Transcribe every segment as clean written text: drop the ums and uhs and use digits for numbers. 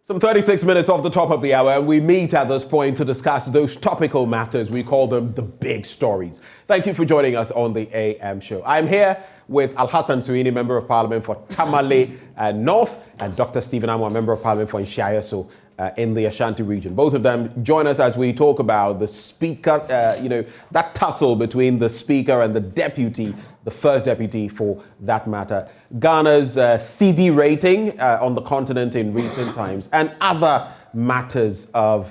Some 36 minutes off the top of the hour, and we meet at this point to discuss those topical matters. We call them the big stories. Thank you for joining us on the AM show. I'm here with Alhassan Suhuyini, Member of Parliament for Tamale North, and Dr. Stephen Amoah, Member of Parliament for Nhyiaeso in the Ashanti region. Both of them join us as we talk about the Speaker, that tussle between the Speaker and the Deputy, the first Deputy for that matter, Ghana's CD rating on the continent in recent times, and other matters of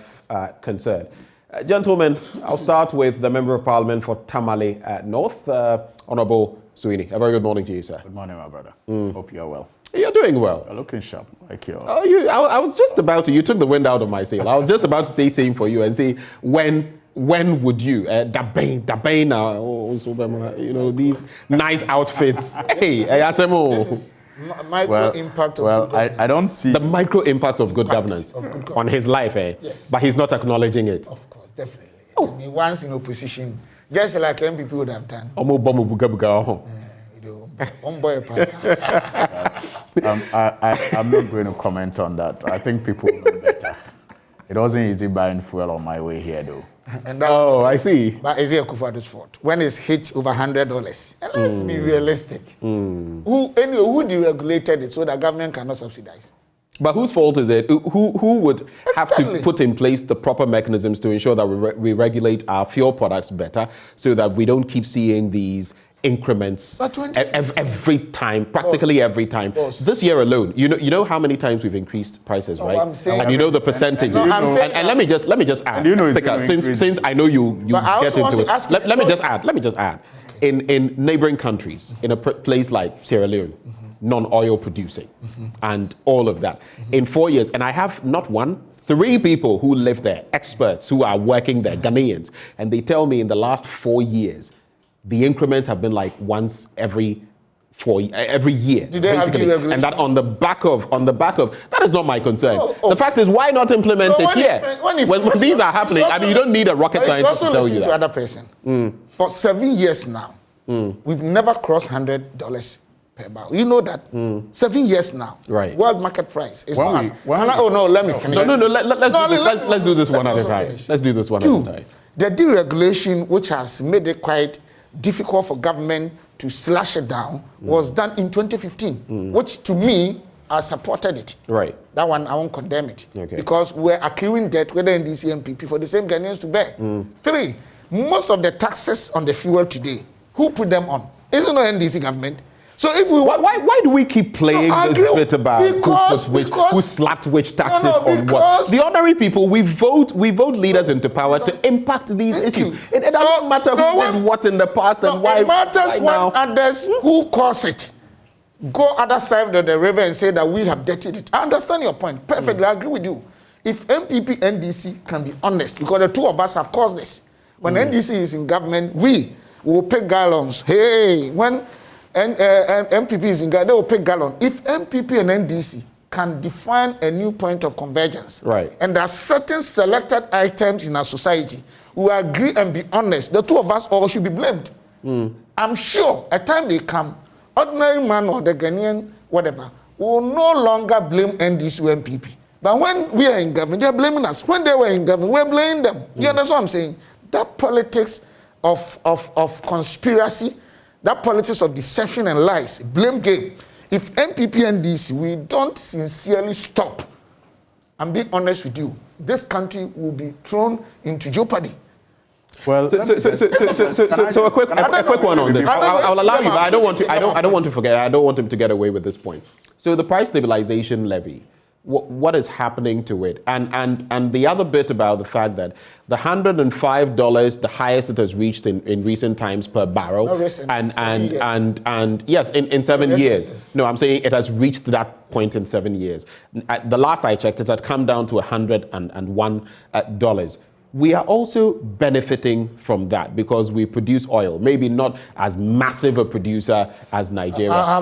concern. Gentlemen, I'll start with the Member of Parliament for Tamale North, Honourable Suhuyini. A very good morning to you, sir. Good morning, my brother. Hope you're well. You're doing well. You're looking sharp, like you. Oh, I was just about to. You took the wind out of my sail. I was just about to say same for you and say when would you? These nice outfits. Hey, Asemo. Micro impact of good governance. I don't see the micro impact of good governance on his life, Yes. But he's not acknowledging it. Of course, definitely. I mean, once in opposition, just like MPP would have done. I'm not going to comment on that. I think people know better. It wasn't easy buying fuel on my way here, though. And that, I see. But is it Akufo's fault? When it's hit over $100, and let's be realistic. Who deregulated it so the government cannot subsidize? But whose fault is it? Who would have to put in place the proper mechanisms to ensure that we regulate our fuel products better so that we don't keep seeing these increments every time, practically every time. This year alone, you know how many times we've increased prices, right? I'm saying, and you know the percentages. And let me just add. Since I know you get into it. Let me just add. In neighboring countries, in a place like Sierra Leone, non-oil producing, and all of that, in 4 years, and I have not one, 3 people who live there, experts who are working there, Ghanaians, and they tell me in the last 4 years, the increments have been like once every year, basically, and that on the back of that is not my concern. The fact is, why not implement it here when these are happening? I mean, you don't need a rocket scientist to tell you that. To other person. For 7 years now, we've never crossed $100 per barrel. You know that. 7 years now. Right. World market price is not. Let me finish. Let's do this one at a time. Let's do this one at a time. The deregulation, which has made it quite difficult for government to slash it down, was done in 2015, which to me, I supported it. Right. That one, I won't condemn it. Okay. Because we're accruing debt, whether NDC and MP, for the same Ghanaians to bear. 3, most of the taxes on the fuel today, who put them on? Isn't the NDC government? So if we why do we keep playing this bit about who slapped which taxes on what? The ordinary people, we vote leaders into power to impact these issues. It doesn't matter who did what in the past and why. It matters when others who cause it go other side of the river and say that we have dirtied it. I understand your point perfectly. I agree with you. If MPP and NDC can be honest, because the two of us have caused this. When NDC is in government, we will pay gallons. Hey, when MPP is in Ghana, they will pay gallon. If MPP and NDC can define a new point of convergence, right, and there are certain selected items in our society, we agree and be honest, the two of us all should be blamed. I'm sure a time may come, ordinary man or the Ghanaian, whatever, will no longer blame NDC or MPP. But when we are in government, they are blaming us. When they were in government, we're blaming them. You understand what I'm saying? That politics of conspiracy, that politics of deception and lies, blame game. If MPP and DC, we don't sincerely stop and be honest with you, this country will be thrown into jeopardy. Well, so a quick one on this. I'll allow you, but I don't want to forget. I don't want him to get away with this point. So the price stabilization levy, what is happening to it? And the other bit about the fact that the $105, the highest it has reached in recent times per barrel, and yes, in 7 years. No, I'm saying it has reached that point in 7 years. At the last I checked, it had come down to $101. We are also benefiting from that because we produce oil, maybe not as massive a producer as Nigeria.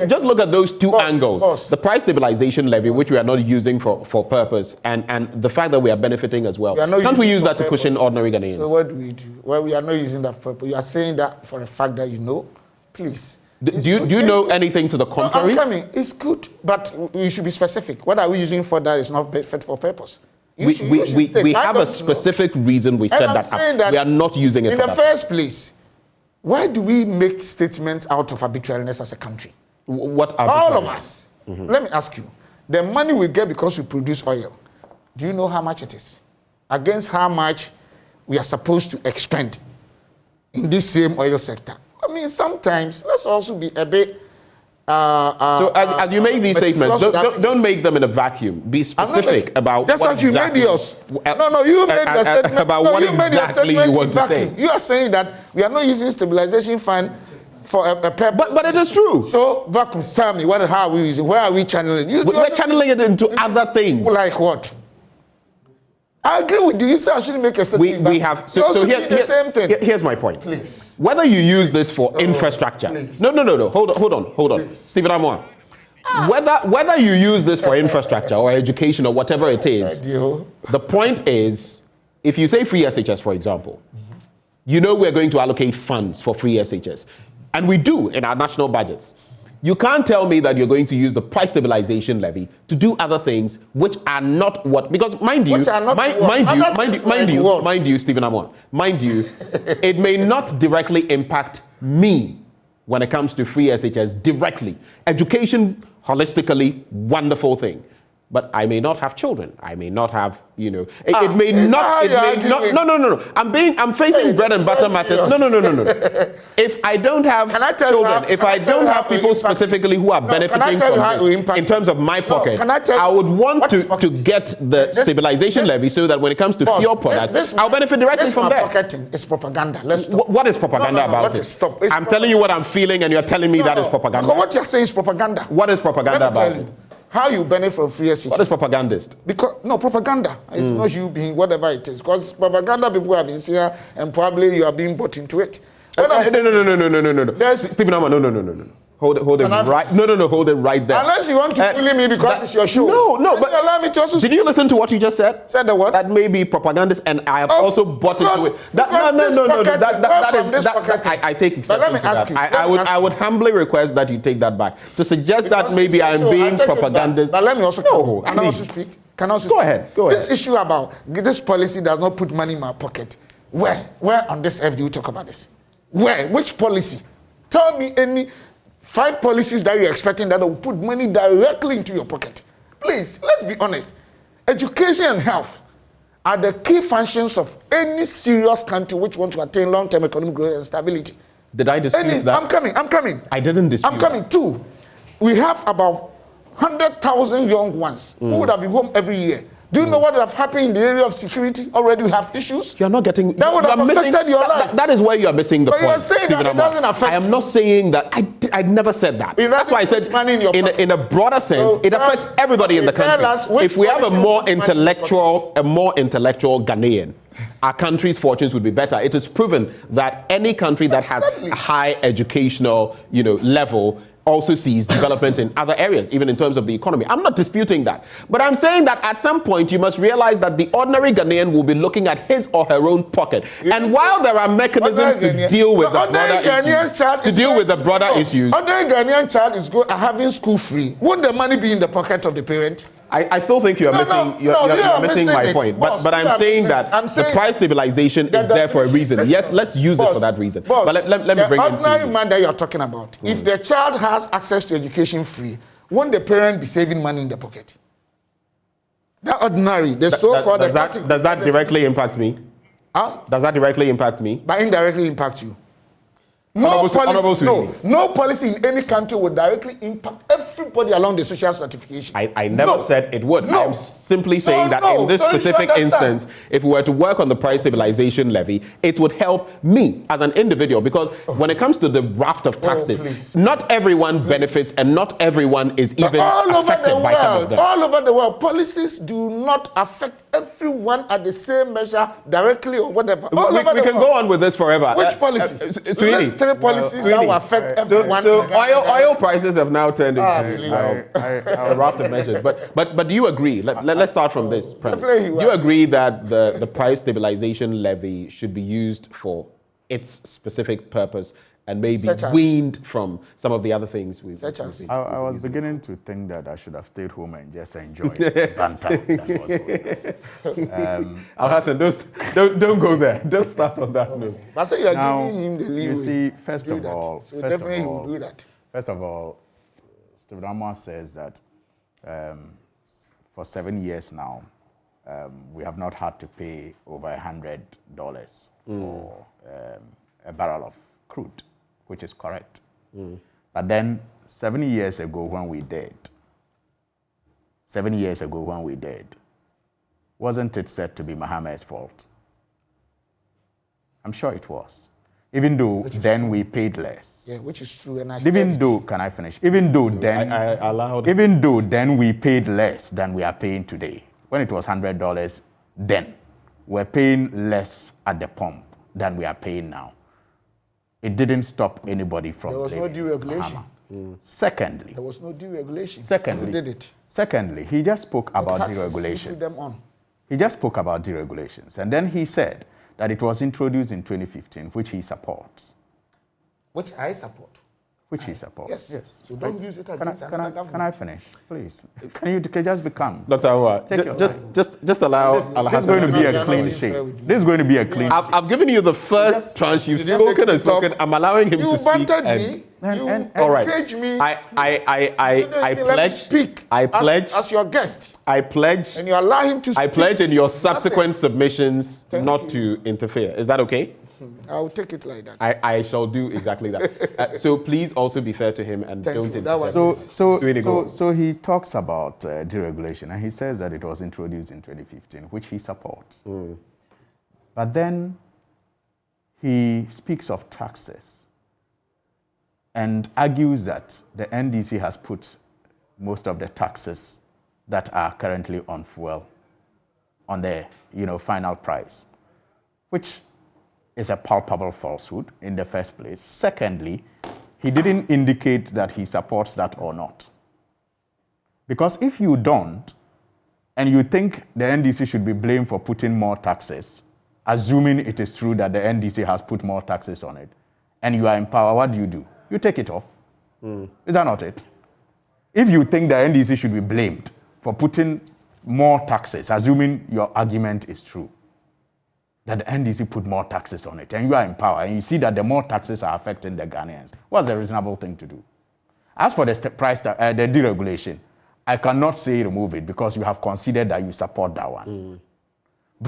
Just look at those two angles. The price stabilization levy, which we are not using for purpose, and the fact that we are benefiting as well. Can't we use that to cushion ordinary Ghanaians? So what do we do? Well, we are not using that for purpose. You are saying that for a fact that you know. Please, Do you know anything to the contrary? No, I'm coming. It's good, but we should be specific. What are we using for that is not fit for purpose. We have a specific reason we said that we are not using it in for the that. first place. Why do we make statements out of arbitrariness as a country? What all of us. Let me ask you. The money we get because we produce oil, do you know how much it is? Against how much we are supposed to expend in this same oil sector? I mean, sometimes let's also be a bit. So as you make these statements, don't make them in a vacuum. Be specific about just what as you exactly, made yours. No, you made your statement about what exactly you want to say. You are saying that we are not using stabilization fund for a purpose. But it is true. So, vacuum, tell me, how are we using? Where are we channeling it? We're channeling it into other things. Like what? I agree with you. You say I shouldn't make a statement. We have. So here's my point. Please. Whether you use this for infrastructure. Please. No. Hold on. Please. Stephen Amoah. Whether you use this for infrastructure or education or whatever it is, the point is, if you say free SHS, for example, you know we're going to allocate funds for free SHS. And we do in our national budgets. You can't tell me that you're going to use the price stabilization levy to do other things which are not what, because mind you, Stephen Amoah, mind you, it may not directly impact me when it comes to free SHS directly. Education, holistically, wonderful thing. But I may not have children. I may not have, it may not. No. I'm facing bread and butter matters. No. If I don't have children, if I don't have people specifically who are benefiting from this, in terms of my pocket, I would want to get the stabilization levy so that when it comes to fuel products, I'll benefit directly from there. It's propaganda. What is propaganda about it? I'm telling you what I'm feeling, and you're telling me that is propaganda. What you're saying is propaganda. What is propaganda about it? How you benefit from free SHS? What is propagandist? Because propaganda. It's not you being whatever it is. Because propaganda people have been here, and probably you are being bought into it. No. Stephen Amoah, no. Hold it right. No, hold it right there. Unless you want to bully me because it's your show. No, but allow me to also did you listen to what you just said? Said the what? That may be propagandist, and I have also bought into it. I take exception to that. I would humbly request that you take that back. To suggest that maybe I'm being propagandist. But let me also can I also speak? Go ahead. This issue about this policy does not put money in my pocket. Where on this earth do you talk about this? Where? Which policy? Tell me any 5 policies that you're expecting that will put money directly into your pocket. Please, let's be honest. Education and health are the key functions of any serious country which wants to attain long-term economic growth and stability. Did I dispute that? I'm coming. I didn't dispute I'm coming too. We have about 100,000 young ones who would have been home every year. Do you know what would have happened in the area of security? Already we have issues. You're not getting... That would have affected your life. That is where you are missing the point. You're saying that it doesn't affect I am not saying that. I never said that. That's why I said in a broader sense, it affects everybody in the country. If we have a more intellectual Ghanaian, our country's fortunes would be better. It is proven that any country that has a high educational, level also sees development in other areas, even in terms of the economy. I'm not disputing that. But I'm saying that at some point, you must realize that the ordinary Ghanaian will be looking at his or her own pocket. And while there are mechanisms to deal with the broader issues, ordinary Ghanaian child is having school free. Won't the money be in the pocket of the parent? I still think you're missing my point. But I'm saying that the price stabilization is there for a reason. Yes, let's use it for that reason. But let me bring in the ordinary man that you're talking about, if the child has access to education free, won't the parent be saving money in the pocket? That ordinary, the so-called... Does that directly impact me? Does that directly impact me? But indirectly impact you. No policy in any country would directly impact everybody along the social stratification. I never said it would. I'm simply saying that in this specific instance, if we were to work on the price stabilization levy, it would help me as an individual, because when it comes to the raft of taxes, not everyone benefits and not everyone is even affected by some of them. All over the world, policies do not affect everyone at the same measure directly or whatever. We can go on with this forever. Which policy? List 3 policies that will affect everyone. So oil prices have now turned into a raft of measures. But do you agree? Let's start from this premise. Do you agree that the price stabilization levy should be used for its specific purpose and maybe Such as? weaned from some of the other things we've Such as? I was beginning to think that I should have stayed home and just enjoyed the banter that was going on. Alhassan, don't go there. Don't start on that note. But say you are Now, giving him the leeway. you see, to first do of that. all, So definitely he will do that. First of all, Amoah says that for 7 years now, we have not had to pay over $100 for a barrel of crude, which is correct. But then 7 years ago when we did, wasn't it said to be Mohammed's fault? I'm sure it was. Even though then we paid less. Yeah, which is true. And Can I finish? Even though then we paid less than we are paying today. When it was $100, then we're paying less at the pump than we are paying now. It didn't stop anybody from. There was no deregulation. Secondly, there was no deregulation. Secondly, Who did it? Secondly, he just spoke about Taxes, deregulation. you put them on. He just spoke about deregulations, and then he said that it was introduced in 2015, which he supports. Which I support. Which he supports. Yes. So don't use it against another government. Can I finish, please? Can you just become? Dr. Amoah, just allow Alhassan. This is going to be a clean sheet. This is going to be a clean sheet. I've given you the first chance. You've spoken and spoken. I'm allowing him to speak. You bantered me. You engaged me. I pledge. Speak. I pledge as your guest. I pledge. And you allow him to speak. I pledge in your subsequent submissions not to interfere. Is that okay? I'll take it like that. I shall do exactly that. So please also be fair to him and don't interfere. So he talks about deregulation, and he says that it was introduced in 2015, which he supports. But then he speaks of taxes and argues that the NDC has put most of the taxes that are currently on fuel on the final price, which is a palpable falsehood in the first place. Secondly, he didn't indicate that he supports that or not. Because if you don't, and you think the NDC should be blamed for putting more taxes, assuming it is true that the NDC has put more taxes on it, and you are in power, what do? You take it off. Is that not it? If you think the NDC should be blamed for putting more taxes, assuming your argument is true, that the NDC put more taxes on it, and you are in power, and you see that the more taxes are affecting the Ghanaians, what's the reasonable thing to do? As for the the deregulation, I cannot say remove it because you have considered that you support that one.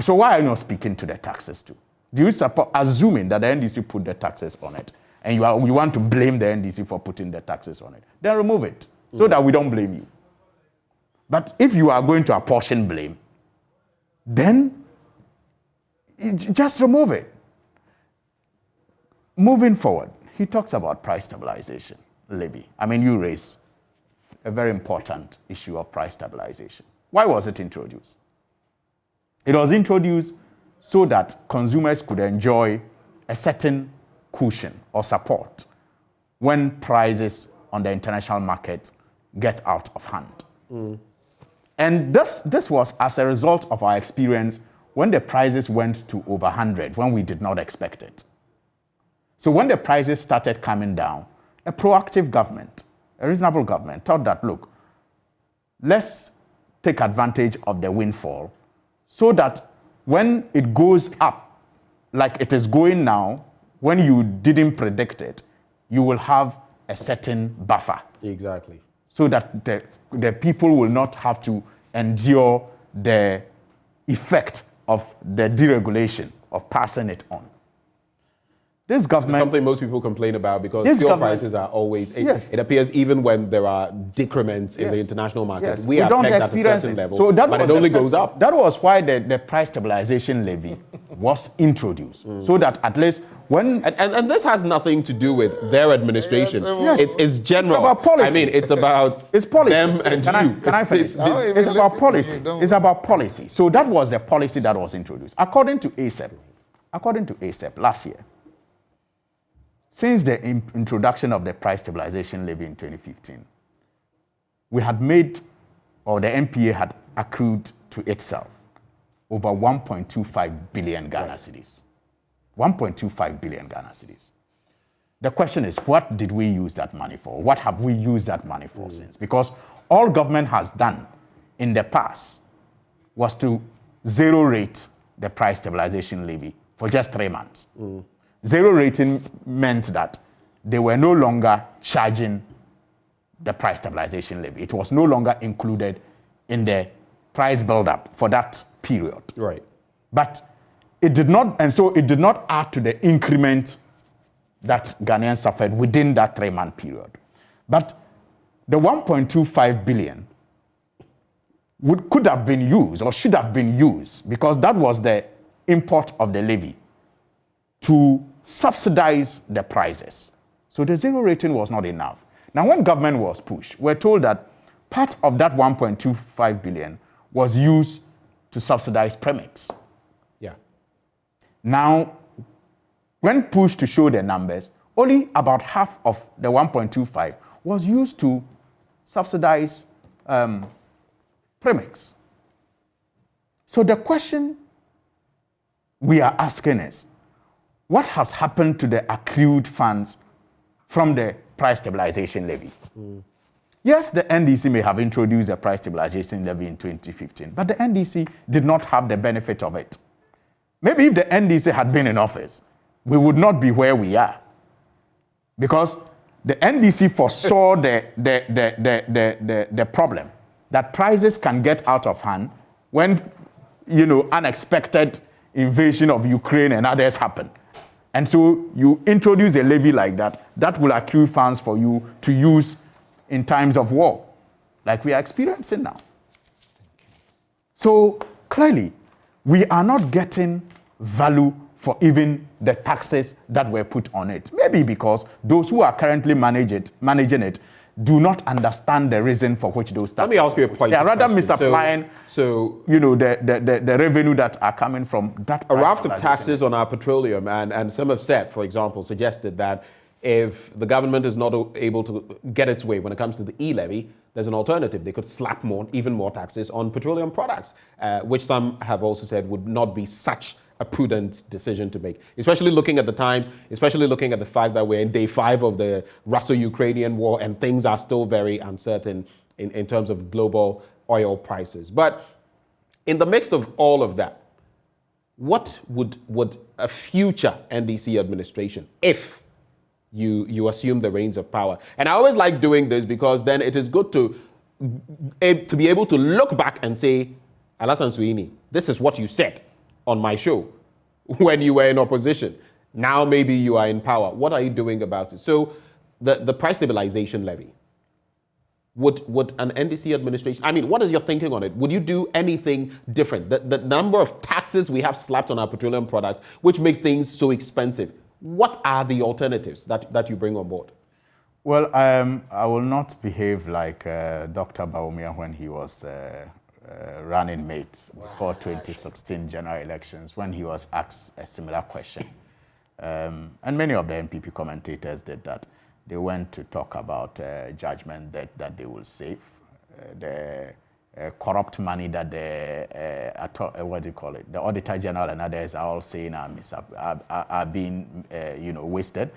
So why are you not speaking to the taxes too? Do you support, assuming that the NDC put the taxes on it, and you want to blame the NDC for putting the taxes on it? Then remove it so that we don't blame you. But if you are going to apportion blame, then just remove it. Moving forward, he talks about price stabilization levy. I mean, you raise a very important issue of price stabilization. Why was it introduced? It was introduced so that consumers could enjoy a certain cushion or support when prices on the international market get out of hand. And this was as a result of our experience when the prices went to over 100, when we did not expect it. So when the prices started coming down, a proactive government, a reasonable government, thought that, look, let's take advantage of the windfall so that when it goes up, like it is going now, when you didn't predict it, you will have a certain buffer. Exactly. So that the people will not have to endure the effect of the deregulation, of passing it on. This government... Something most people complain about because fuel prices are always... It appears even when there are decrements in the international market, we are pegged at a certain level, so but it only goes up. That was why the price stabilization levy was introduced, so that at least when... And this has nothing to do with their administration. It's general. It's about policy. I mean, it's about them and you. Can I finish? It's about policy. It's about policy. So that was the policy that was introduced. According to ASEP last year, since the introduction of the price stabilization levy in 2015, we had made, or the MPA had accrued to itself over 1.25 billion Ghana cedis. 1.25 billion Ghana cedis. the question is, what did we use that money for? What have we used that money for since? Because all government has done in the past was to zero rate the price stabilization levy for just 3 months. Zero rating meant that they were no longer charging the price stabilization levy. It was no longer included in the price build-up for that period. Right. But it did not, and so it did not add to the increment that Ghanaians suffered within that 3-month period. But the 1.25 billion could have been used or should have been used, because that was the import of the levy, to subsidize the prices. So the zero rating was not enough. Now, when government was pushed, we're told that part of that 1.25 billion was used to subsidize premix. Yeah. Now, when pushed to show the numbers, only about half of the 1.25 was used to subsidize premix. So the question we are asking is, what has happened to the accrued funds from the price stabilization levy? Yes, the NDC may have introduced a price stabilization levy in 2015, but the NDC did not have the benefit of it. Maybe if the NDC had been in office, we would not be where we are, because the NDC foresaw the problem that prices can get out of hand when, unexpected invasion of Ukraine and others happen. And so you introduce a levy like that, that will accrue funds for you to use in times of war, like we are experiencing now. So clearly, we are not getting value for even the taxes that were put on it. Maybe because those who are currently managing it do not understand the reason for which those taxes. Let me ask you a point. They are rather misapplying, the revenue that are coming from that. A raft of taxes on our petroleum, and some have said, for example, suggested that if the government is not able to get its way when it comes to the e-levy, there's an alternative. They could slap even more taxes on petroleum products, which some have also said would not be such a prudent decision to make, especially looking at the times, especially looking at the fact that we're in day 5 of the Russo-Ukrainian war and things are still very uncertain in terms of global oil prices. But in the midst of all of that, what would a future NDC administration, if you assume the reins of power, and I always like doing this because then it is good to be able to look back and say, Alhassan Suhuyini, this is what you said on my show when you were in opposition. Now maybe you are in power. What are you doing about it? So the price stabilization levy, would an NDC administration, what is your thinking on it? Would you do anything different? The number of taxes we have slapped on our petroleum products, which make things so expensive, what are the alternatives that you bring on board? Well, I will not behave like Dr. Bawumia when he was running mate before 2016 general elections, when he was asked a similar question. And many of the NPP commentators did that. They went to talk about judgment that they will save, the corrupt money that the Auditor General and others are all saying are being wasted.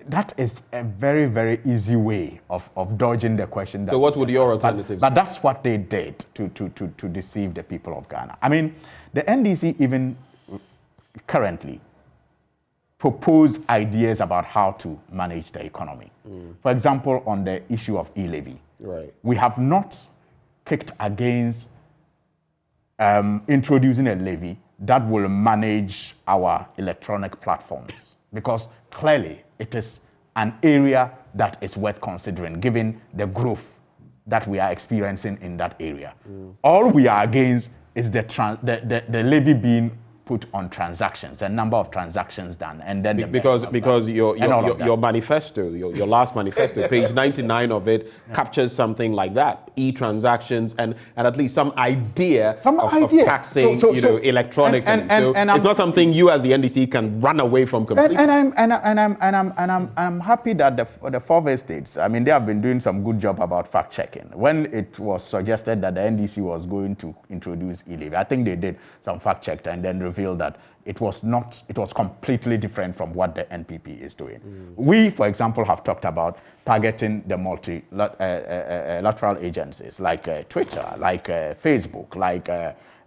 That is a very, very easy way of dodging the question. So what would your alternatives be? But that's what they did to deceive the people of Ghana. The NDC even currently propose ideas about how to manage the economy. For example, on the issue of e-levy. Right. We have not kicked against introducing a levy that will manage our electronic platforms, because clearly it is an area that is worth considering given the growth that we are experiencing in that area. All we are against is the levy being put on transactions, a number of transactions done, and then because your manifesto, your last manifesto, page 99 of it captures something like that: e-transactions and at least some idea of taxing, electronically. And it's not something you as the NDC can run away from completely. I'm happy that the 4 states, they have been doing some good job about fact checking. When it was suggested that the NDC was going to introduce e-levy, I think they did some fact check and then revealed feel that it was completely different from what the NPP is doing. We, for example, have talked about targeting the multilateral agencies like Twitter, like Facebook, like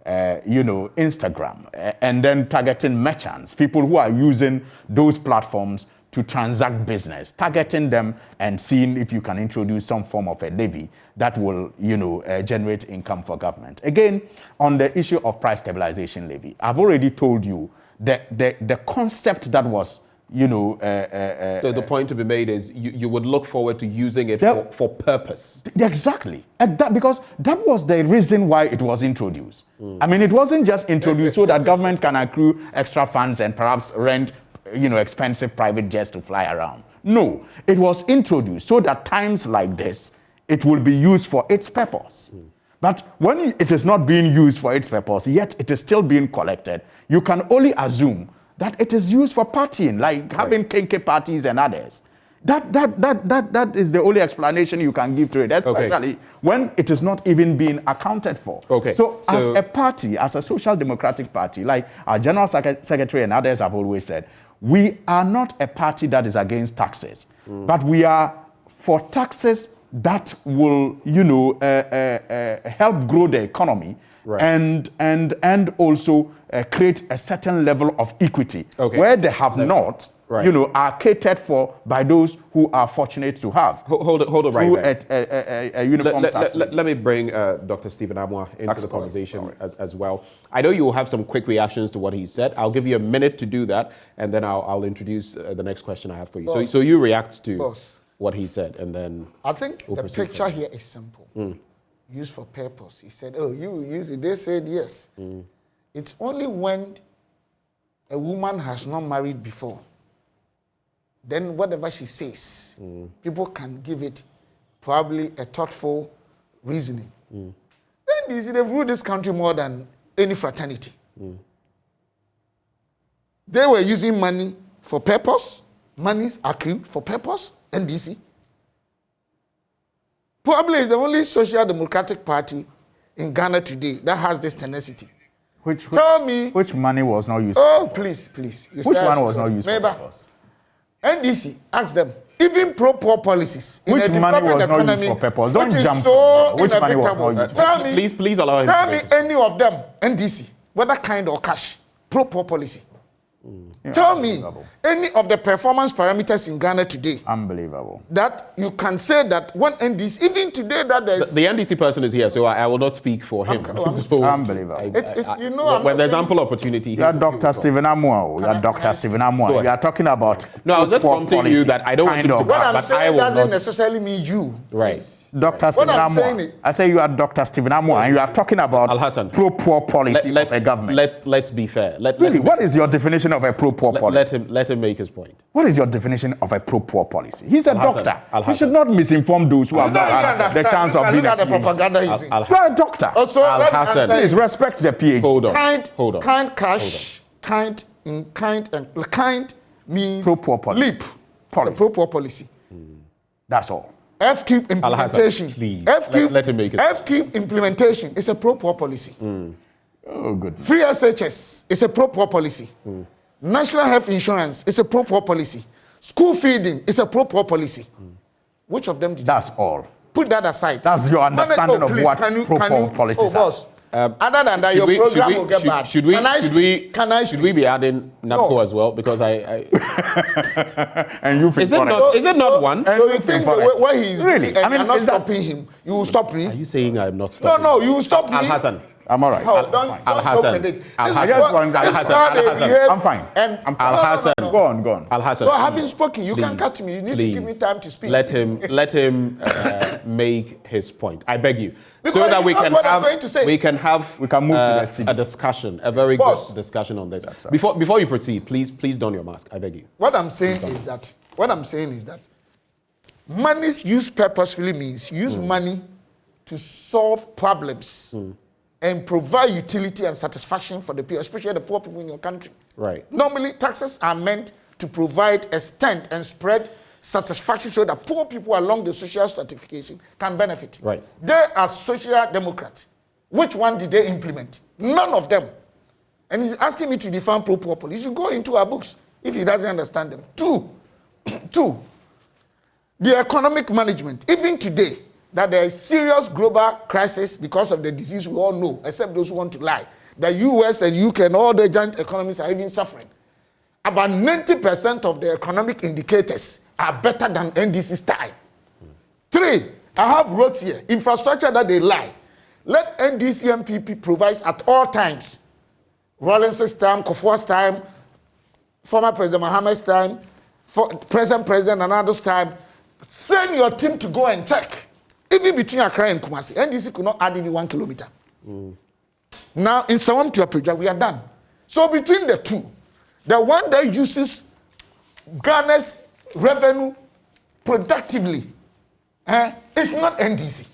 Instagram, and then targeting merchants, people who are using those platforms to transact business, targeting them and seeing if you can introduce some form of a levy that will, generate income for government. Again, on the issue of price stabilization levy, I've already told you that the concept that was, so the point to be made is you would look forward to using it for purpose. Exactly. Because that was the reason why it was introduced. I mean, it wasn't just introduced so that government can accrue extra funds and perhaps rent expensive private jets to fly around. No, it was introduced so that times like this, it will be used for its purpose. But when it is not being used for its purpose, yet it is still being collected, you can only assume that it is used for partying, like having KK parties and others. That is the only explanation you can give to it, especially when it is not even being accounted for. So as a party, as a social democratic party, like our General Secretary and others have always said, we are not a party that is against taxes, but we are for taxes that will, help grow the economy and also create a certain level of equity where they have not, are catered for by those who are fortunate to have. Hold it right there. A uniform tax. Let me bring Dr. Stephen Amoah into the conversation as well. I know you will have some quick reactions to what he said. I'll give you a minute to do that, and then I'll introduce the next question I have for you. So you react to what he said, and then I think the picture here is simple. Used for purpose. He said, "Oh, you use it." They said yes. It's only when a woman has not married before, then whatever she says, people can give it probably a thoughtful reasoning. Then you see, they've ruled this country more than any fraternity. They were using money for purpose. Monies accrued for purpose. NDC. Probably is the only social democratic party in Ghana today that has this tenacity. Tell me. Which money was not used for purpose? Please. Which one was not used for purpose? NDC, ask them. Even pro-poor policies. Which money was not used for purpose? Don't jump. So which money was not used for purpose? Please allow him. Tell me any of them, NDC, whether kind or cash, pro-poor policy. Tell me any of the performance parameters in Ghana today. Unbelievable. That you can say that one NDC, even today that there's... The NDC person is here, so I will not speak for him. Unbelievable. When there's ample opportunity... You are Dr. Stephen Amoah. You are Dr. Stephen Amoah. You are talking about... No, I was just prompting you that I don't want to talk about... What I'm saying doesn't necessarily mean you. Right. Dr. Stephen Amoah. I say you are Dr. Stephen Amoah, and you are talking about Alhassan, pro-poor policy of a government. Let's be fair. What is your definition of a pro-poor policy? Let him make his point. What is your definition of a pro-poor policy? He's a doctor. He should not misinform those who have not had the chance of being a PhD. You are a doctor. Also, please respect the PhD. Hold on. Kind cash, kind means pro-poor policy. Leap. Pro-poor policy. That's all. FQ implementation. Alhassan, let him make it. FQ implementation is a pro-poor policy. Oh, good. Free SHS is a pro-poor policy. National health insurance is a pro-poor policy. School feeding is a pro-poor policy. Which of them did That's all. Put that aside. That's your understanding of what pro-poor policies are. Other than that, your program will get bad. Should we be adding NAPCO as well? Because I and you is it not one? So you think where he's really? And you're not stopping him. You will stop me. Are you saying I'm not stopping? No, you will stop me. Alhassan. I'm all right. Alhassan. I'm fine. Alhassan. Go on. Alhassan. So having spoken, you can cut me. You need to give me time to speak. Let him make his point. I beg you. Because so that we can move to a discussion, a very good discussion on this. Before you proceed, please don your mask. I beg you. What I'm saying is that money's used purposefully means use money to solve problems and provide utility and satisfaction for the people, especially the poor people in your country. Right. Normally, taxes are meant to provide extent and spread satisfaction so that poor people along the social stratification can benefit. Right. They are social democrats. Which one did they implement? None of them. And he's asking me to define pro-poor policy. He should go into our books if he doesn't understand them. Two, the economic management. Even today, that there is serious global crisis because of the disease we all know, except those who want to lie. The US and UK and all the giant economies are even suffering. About 90% of the economic indicators are better than NDC's time. Three, I have wrote here, infrastructure that they lie. Let NDC and MP provide at all times. Rawlins's time, Kofo's time, former President Mohammed's time, present President Nanado's time. Send your team to go and check. Even between Accra and Kumasi, NDC could not add even 1 kilometer. Now, in Sawam to Apuja, we are done. So between the two, the one that uses Ghana's revenue productively, it's not NDC.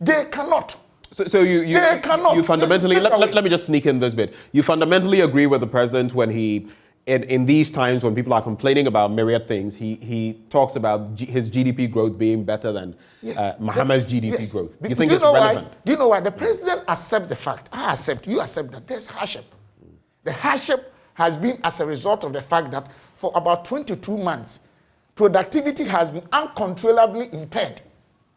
They cannot. So you cannot. You fundamentally, let me just sneak in this bit. You fundamentally agree with the president when he, in these times when people are complaining about myriad things, he talks about his GDP growth being better than Mohammed's GDP growth. You think it's relevant? Do you know why? The president accepts the fact. I accept, you accept that there's hardship. The hardship has been as a result of the fact that for about 22 months, productivity has been uncontrollably impaired,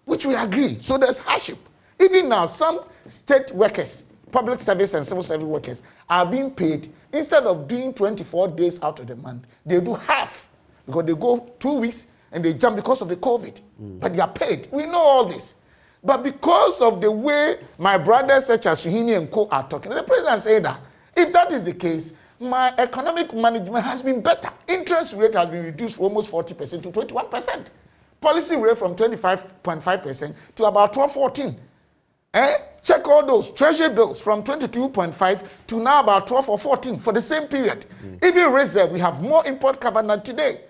which we agree. So there's hardship. Even now, some state workers, public service and civil service workers are being paid, instead of doing 24 days out of the month, they do half, because they go 2 weeks and they jump because of the COVID. But they are paid. We know all this. But because of the way my brothers such as Suhuyini and Co are talking, the president said that if that is the case, my economic management has been better. Interest rate has been reduced from almost 40% to 21%. Policy rate from 25.5% to about 12-14. Check all those treasury bills from 22.5 to now about 12 or 14 for the same period. Even reserve, we have more import cover than today.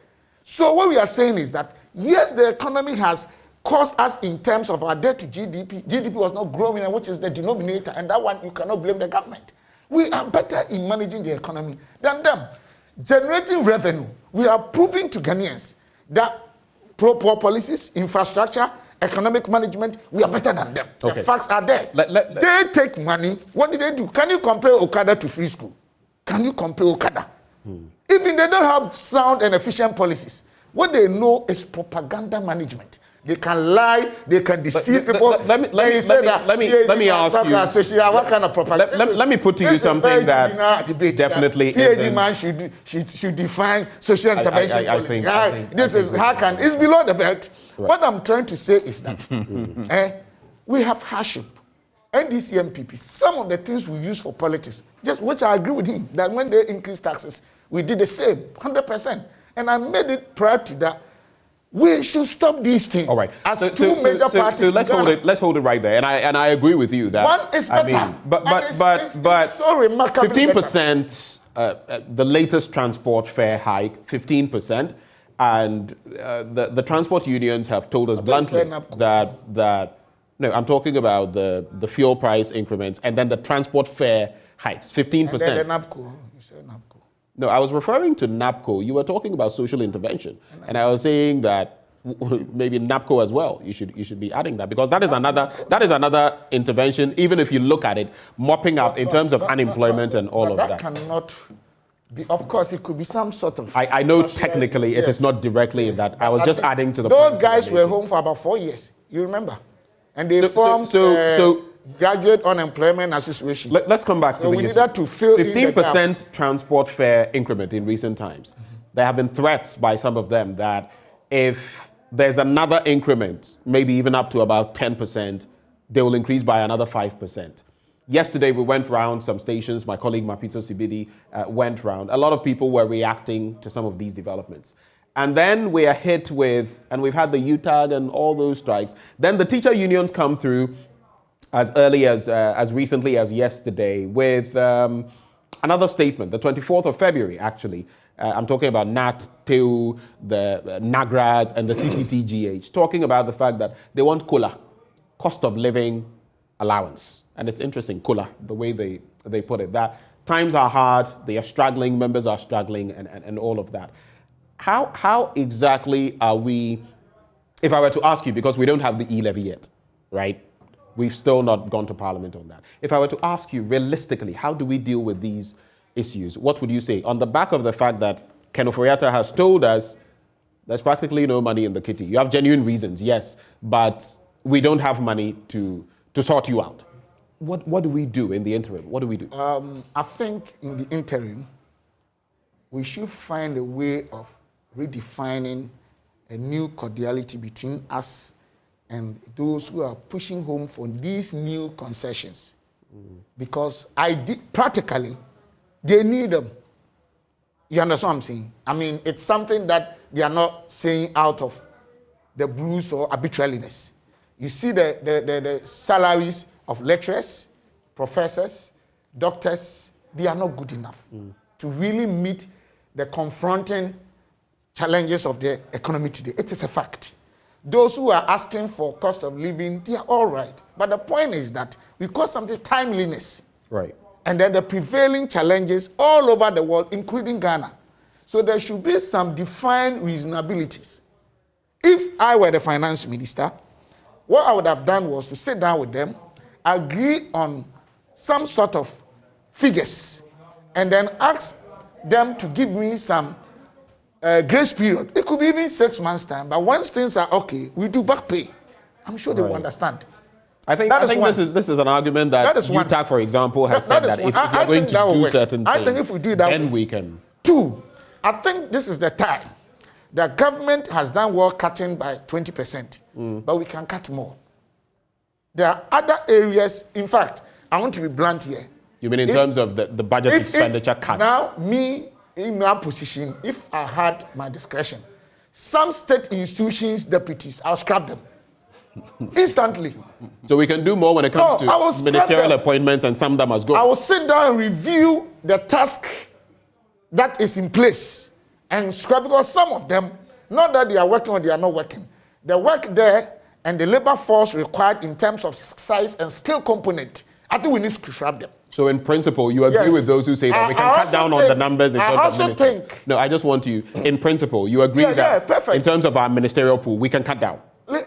So what we are saying is that, yes, the economy has cost us in terms of our debt to GDP. GDP was not growing, which is the denominator, and that one you cannot blame the government. We are better in managing the economy than them. Generating revenue, we are proving to Ghanaians that pro-poor policies, infrastructure, economic management, we are better than them. Okay. The facts are there. They take money. What did they do? Can you compare Okada to free school? Can you compare Okada? Even they don't have sound and efficient policies. What they know is propaganda management. They can lie, they can deceive people. Let me ask you. What kind of propaganda? Let me put to you something that definitely PhD man should define social intervention policy. It's below the belt. Right. What I'm trying to say is that we have hardship. NDC and PP, some of the things we use for politics, just which I agree with him, that when they increase taxes, we did the same, 100%. And I made it prior to that. We should stop these things. All right. As two major parties. So let's hold it right there. And I agree with you that one is better. I mean, but so remarkably 15%. The latest transport fare hike, 15%, and the transport unions have told us bluntly that no, I'm talking about the fuel price increments and then the transport fare hikes, 15%. And then the NAPCO. You said NAPCO. No, I was referring to NAPCO. You were talking about social intervention, and I was saying that maybe NAPCO as well. You should be adding that, because that is another intervention. Even if you look at it, mopping up in terms of unemployment and all of that. That cannot be. Of course, it could be some sort of. I know technically it is not directly in that. I was just adding to the. Those guys were home for about 4 years. You remember, and they formed. Graduate Unemployment Association. Let's come back to we needed to fill 15% transport fare increment in recent times. There have been threats by some of them that if there's another increment, maybe even up to about 10%, they will increase by another 5%. Yesterday, we went round some stations. My colleague Mapito Sibidi went round. A lot of people were reacting to some of these developments. And then we are hit with, and we've had the UTAG and all those strikes. Then the teacher unions come through as early as recently as yesterday with another statement, the 24th of February, actually. I'm talking about NAT, TEU, the NAGRAD, and the CCTGH, talking about the fact that they want COLA, cost of living allowance. And it's interesting, COLA, the way they put it, that times are hard, they are struggling, members are struggling, and all of that. How exactly are we, if I were to ask you, because we don't have the e-levy yet, right? We've still not gone to Parliament on that. If I were to ask you realistically, how do we deal with these issues. What would you say on the back of the fact that Ken Ofori-Atta has told us there's practically no money in the kitty? You have genuine reasons, yes, but we don't have money to sort you out. What do we do in the interim? What do we do? I think in the interim, we should find a way of redefining a new cordiality between us and those who are pushing home for these new concessions. Because practically, they need them. You understand what I'm saying? I mean, it's something that they are not saying out of the blues or arbitrariness. You see the salaries of lecturers, professors, doctors, they are not good enough to really meet the confronting challenges of the economy today. It is a fact. Those who are asking for cost of living, they are all right. But the point is that we call something timeliness. Right. And then the prevailing challenges all over the world, including Ghana. So there should be some defined reasonabilities. If I were the finance minister, what I would have done was to sit down with them, agree on some sort of figures, and then ask them to give me some grace period. It could be even 6 months' time, but once things are okay, we do back pay. I'm sure they will understand. I think this is an argument that UTAC, for example, has said that if you're going to do certain things, I think if we do that, then we can. 2, I think this is the time. The government has done well cutting by 20%, but we can cut more. There are other areas. In fact, I want to be blunt here. You mean in terms of the budget expenditure cuts? Now, me, in my position, if I had my discretion, some state institutions, deputies, I'll scrap them. Instantly. So we can do more when it comes to ministerial appointments, and some of them must go. I will sit down and review the task that is in place and scrap, because some of them, not that they are working or they are not working, the work there and the labor force required in terms of size and skill component, I think we need to scrap them. So in principle, you agree with those who say that we can cut down on the numbers in terms of ministers? No, I just want you, in principle, you agree that in terms of our ministerial pool, we can cut down?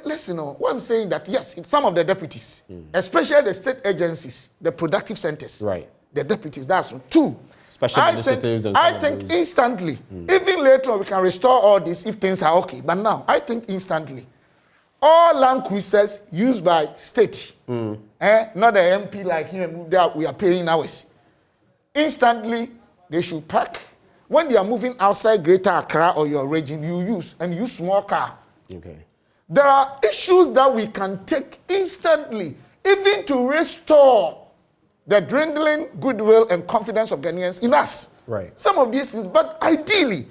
Listen, what I'm saying that, yes, in some of the deputies, especially the state agencies, the productive centers, the deputies, that's 2. Special initiatives and I think instantly, even later on, we can restore all this if things are okay. But now, I think instantly, all land cruisers used by state, not the MP like him that we are paying ours, instantly they should pack. When they are moving outside Greater Accra or your region, you use small car. Okay. There are issues that we can take instantly, even to restore the dwindling goodwill and confidence of Ghanaians in us. Right. Some of these things, but ideally,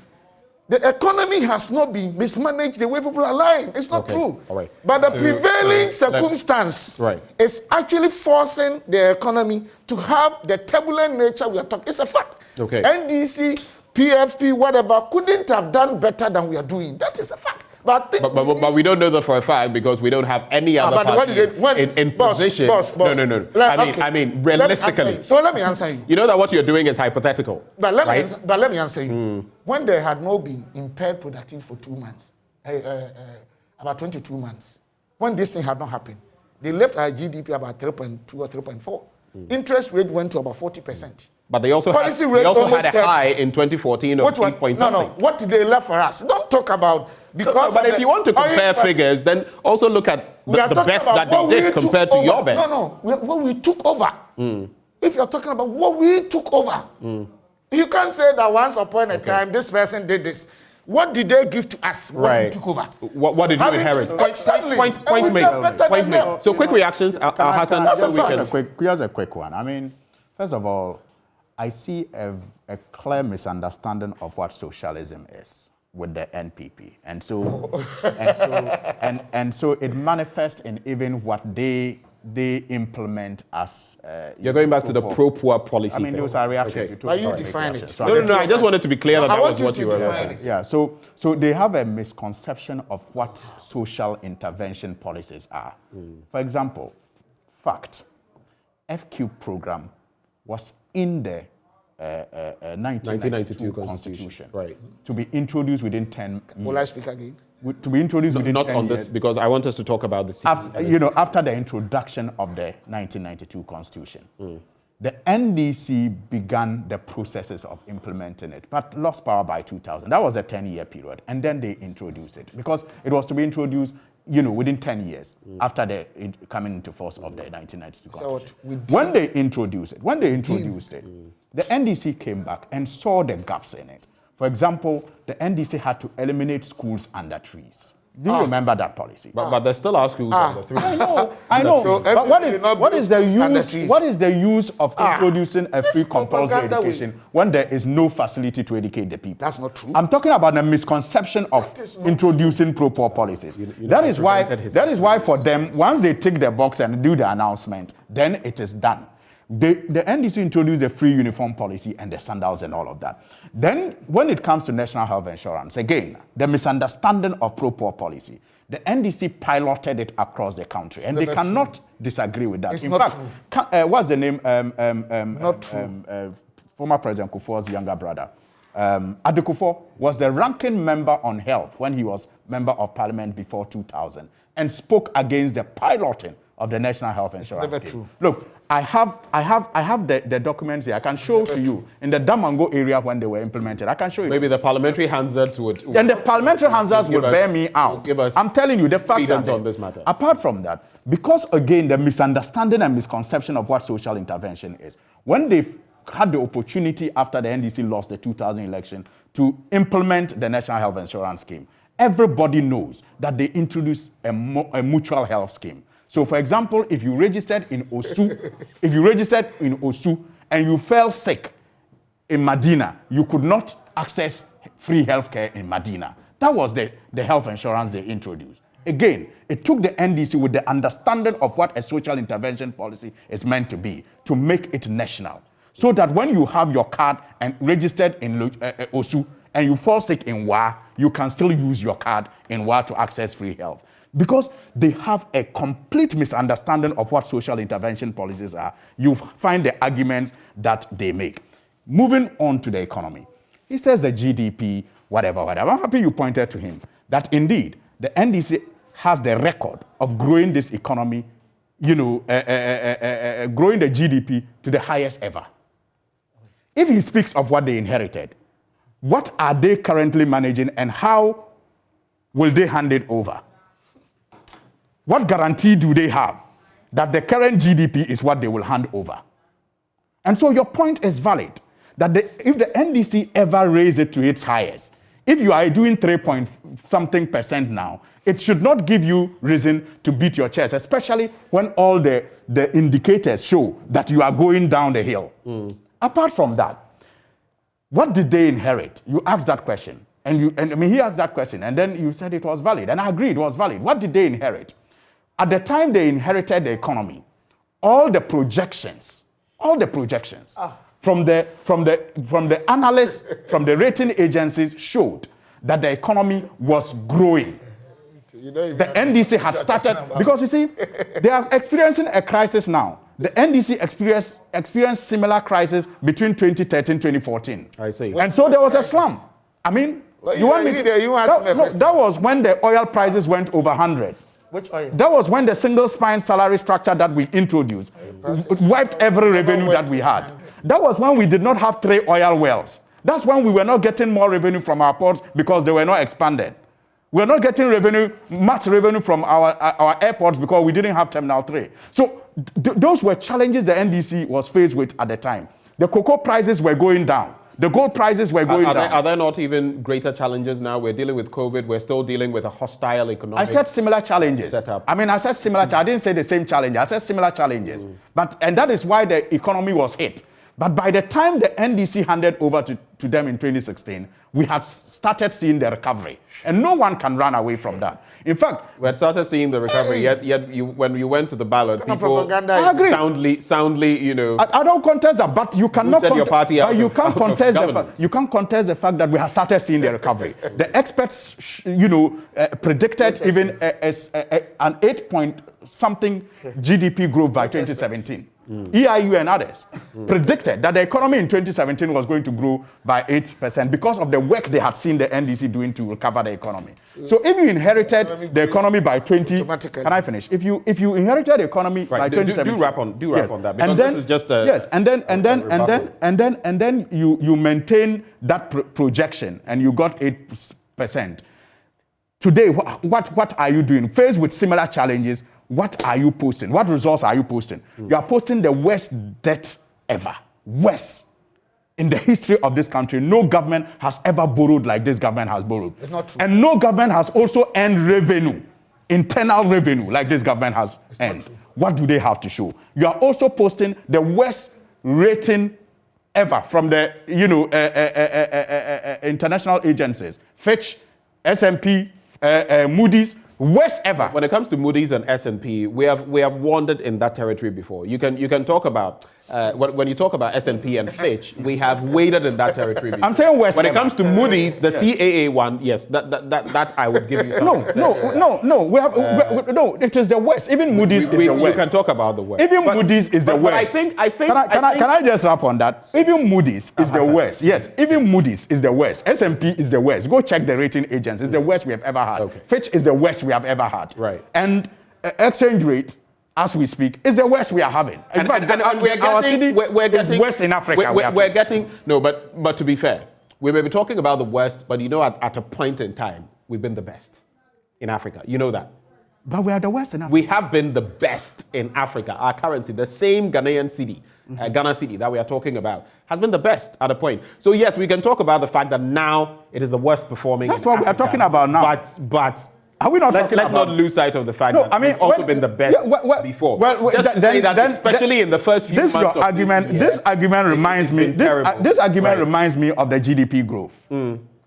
the economy has not been mismanaged the way people are lying. It's not true. All right. But the prevailing circumstance is actually forcing the economy to have the turbulent nature we are talking. It's a fact. Okay. NDC, PFP, whatever, couldn't have done better than we are doing. That is a fact. But we don't know that for a fact because we don't have any other party in position. No. I mean, realistically. So let me answer you. You know that what you're doing is hypothetical. But let me answer you. When they had not been impaired productive for 2 months, about 22 months, when this thing had not happened, they left our GDP about 3.2 or 3.4. Interest rate went to about 40%. But they also had a high in 2014 of 8 No. What did they left for us? Don't talk about but if you want to compare figures, then also look at the best that they did compared to your best. What we took over. If you're talking about what we took over, you can't say that once upon a time this person did this. What did they give to us? What we took over? What did you inherit? Point made. So quick reactions, Alhassan. Here's a quick one. I mean, first of all, I see a clear misunderstanding of what socialism is with the NPP, and so it manifests in even what they implement as. You're going back to the pro-poor policy. I mean, those are reactions. Okay. Are you define it? So no. I just wanted to be clear that was what you were referring to. Yeah. So they have a misconception of what social intervention policies are. For example, FQ program was in the 1992 Constitution, to be introduced within 10 years. Will I speak again? To be introduced within 10 years. Not on this, because I want us to talk about the after the introduction of the 1992 Constitution. The NDC began the processes of implementing it, but lost power by 2000. That was a 10-year period. And then they introduced it because it was to be introduced, within 10 years after the coming into force of the 1992 Constitution. When they introduced it, the NDC came back and saw the gaps in it. For example, the NDC had to eliminate schools under trees. Do you remember that policy? But there still are schools under trees. I know. So but what is the use of introducing a free compulsory education when there is no facility to educate the people? That's not true. I'm talking about the misconception of introducing pro-poor policies. That is why for them, once they tick the box and do the announcement, then it is done. The NDC introduced a free uniform policy and the sandals and all of that. Then, when it comes to national health insurance, again, the misunderstanding of pro-poor policy, the NDC piloted it across the country, and they cannot disagree with that. It's in not fact, what's the name? Not true. Former President Kufuor's younger brother, Ade Kufuor, was the ranking member on health when he was member of parliament before 2000, and spoke against the piloting of the national health insurance scheme. True. Look, I have the documents here. I can show to you in the Damango area when they were implemented. I can show you. Maybe the parliamentary Hansards would. And the parliamentary Hansards would bear me out. I'm telling you the facts on this matter. Apart from that, because again the misunderstanding and misconception of what social intervention is, when they had the opportunity after the NDC lost the 2000 election to implement the national health insurance scheme, everybody knows that they introduced a mutual health scheme. So, for example, if you registered in Osu, and you fell sick in Medina, you could not access free healthcare in Medina. That was the health insurance they introduced. Again, it took the NDC with the understanding of what a social intervention policy is meant to be, to make it national. So that when you have your card and registered in Osu and you fall sick in Wa, you can still use your card in Wa to access free health. Because they have a complete misunderstanding of what social intervention policies are, you find the arguments that they make. Moving on to the economy. He says the GDP, whatever. I'm happy you pointed to him that indeed the NDC has the record of growing this economy, growing the GDP to the highest ever. If he speaks of what they inherited, what are they currently managing and how will they hand it over? What guarantee do they have that the current GDP is what they will hand over? And so your point is valid, that if the NDC ever raise it to its highest, if you are doing 3-something% now, it should not give you reason to beat your chest, especially when all the indicators show that you are going down the hill. Apart from that, what did they inherit? You asked that question. He asked that question, and then you said it was valid, and I agree it was valid. What did they inherit? At the time they inherited the economy, all the projections from the analysts, from the rating agencies showed that the economy was growing. The NDC had started, because you see, they are experiencing a crisis now. The NDC experienced similar crisis between 2013 and 2014. I see. And so there was a slump. I mean, that was when the oil prices went over 100. Which oil? That was when the single spine salary structure that we introduced wiped every revenue that we had. That was when we did not have 3 oil wells. That's when we were not getting more revenue from our ports because they were not expanded. We were not getting much revenue from our airports because we didn't have Terminal 3. So those were challenges the NDC was faced with at the time. The cocoa prices were going down. The gold prices were going down. Are there not even greater challenges now? We're dealing with COVID. We're still dealing with a hostile economic I said similar challenges. Setup. I said similar. I didn't say the same challenge. I said similar challenges. And that is why the economy was hit. But by the time the NDC handed over to them in 2016, we had started seeing the recovery. And no one can run away from that. In fact, we had started seeing the recovery, yet when you went to the ballot, people I agree. soundly, I don't contest that, but you cannot your party out you of, can't out contest of the fact. You can't contest the fact that we have started seeing the recovery. The experts, predicted even an 8-point-something GDP growth by 2017. EIU and others, predicted that the economy in 2017 was going to grow by 8% because of the work they had seen the NDC doing to recover the economy. So if you inherited the economy by 20, can I finish? If you inherited the economy by 2017, do wrap on that, because and then, this is just a yes, and then you maintain that projection and you got 8%. Today, what are you doing? Faced with similar challenges, what are you posting? What results are you posting? You are posting the worst debt ever. Worst. In the history of this country, no government has ever borrowed like this government has borrowed. It's not true. And no government has also earned revenue, internal revenue, like this government has earned. What do they have to show? You are also posting the worst rating ever from the international agencies. Fitch, S&P, Moody's, worst ever. When it comes to Moody's and S&P, we have wandered in that territory before. You can talk about when you talk about S&P and Fitch, we have waded in that territory before. I'm saying worst when ever. it comes to Moody's, the CAA one, yes, that I would give you something. No. It is the worst. Even Moody's is the worst. We can talk about the worst. Even Moody's is the worst. But I think. Can I just wrap on that? Even Moody's is the worst. Yes, even Moody's is the worst. S&P is the worst. Go check the rating agents. It's the worst we have ever had. Okay. Fitch is the worst we have ever had. Right. And exchange rate, as we speak, is the worst we are having. In fact, our city is worst in Africa. We're getting no, but to be fair, we may be talking about the worst, but at a point in time, we've been the best in Africa. You know that. But we are the worst in Africa. We have been the best in Africa. Our currency, the same Ghanaian city, Ghana city that we are talking about, has been the best at a point. So yes, we can talk about the fact that now it is the worst performing. That's what we are talking about now. But are we not let's not lose sight of the fact that we've also been the best before. Just to say that, especially in the first few months of this argument reminds me. This argument reminds me of the GDP growth.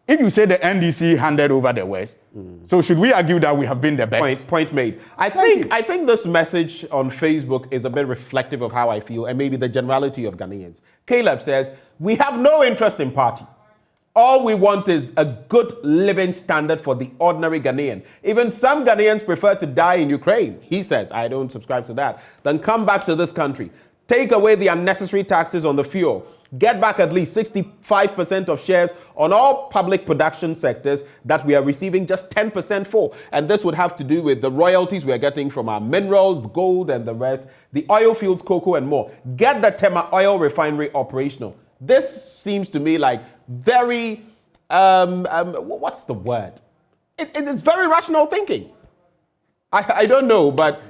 If you say the NDC handed over the West, so should we argue that we have been the best? Point made. I think this message on Facebook is a bit reflective of how I feel and maybe the generality of Ghanaians. Caleb says, we have no interest in party. All we want is a good living standard for the ordinary Ghanaian. Even some Ghanaians prefer to die in Ukraine. He says, I don't subscribe to that. Then come back to this country. Take away the unnecessary taxes on the fuel. Get back at least 65% of shares on all public production sectors that we are receiving just 10% for. And this would have to do with the royalties we are getting from our minerals, gold and the rest, the oil fields, cocoa and more. Get the Tema oil refinery operational. This seems to me like very, what's the word? It's very rational thinking. I don't know, but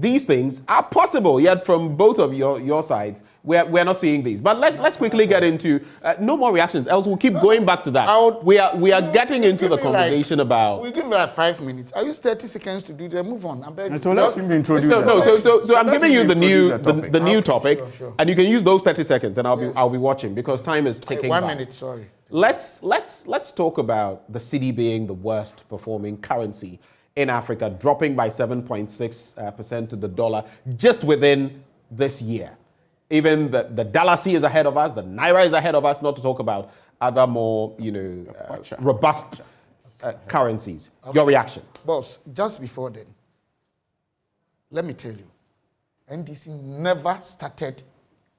these things are possible, yet from both of your sides, we're not seeing these. But let's quickly get into, no more reactions, else we'll keep going back to that. We are getting into the conversation about... We'll give me like 5 minutes. I use 30 seconds to do that. Move on. I beg you. So let's introduce So I'm giving you the new topic, Sure. and you can use those 30 seconds, and I'll be watching because time is ticking. 1 by. minute, sorry. Let's talk about the cedi being the worst performing currency in Africa, dropping by 7.6% to the dollar just within this year. Even the dollar C is ahead of us, the naira is ahead of us, not to talk about other more robust currencies. Okay. Your reaction? Boss, just before then, let me tell you, NDC never started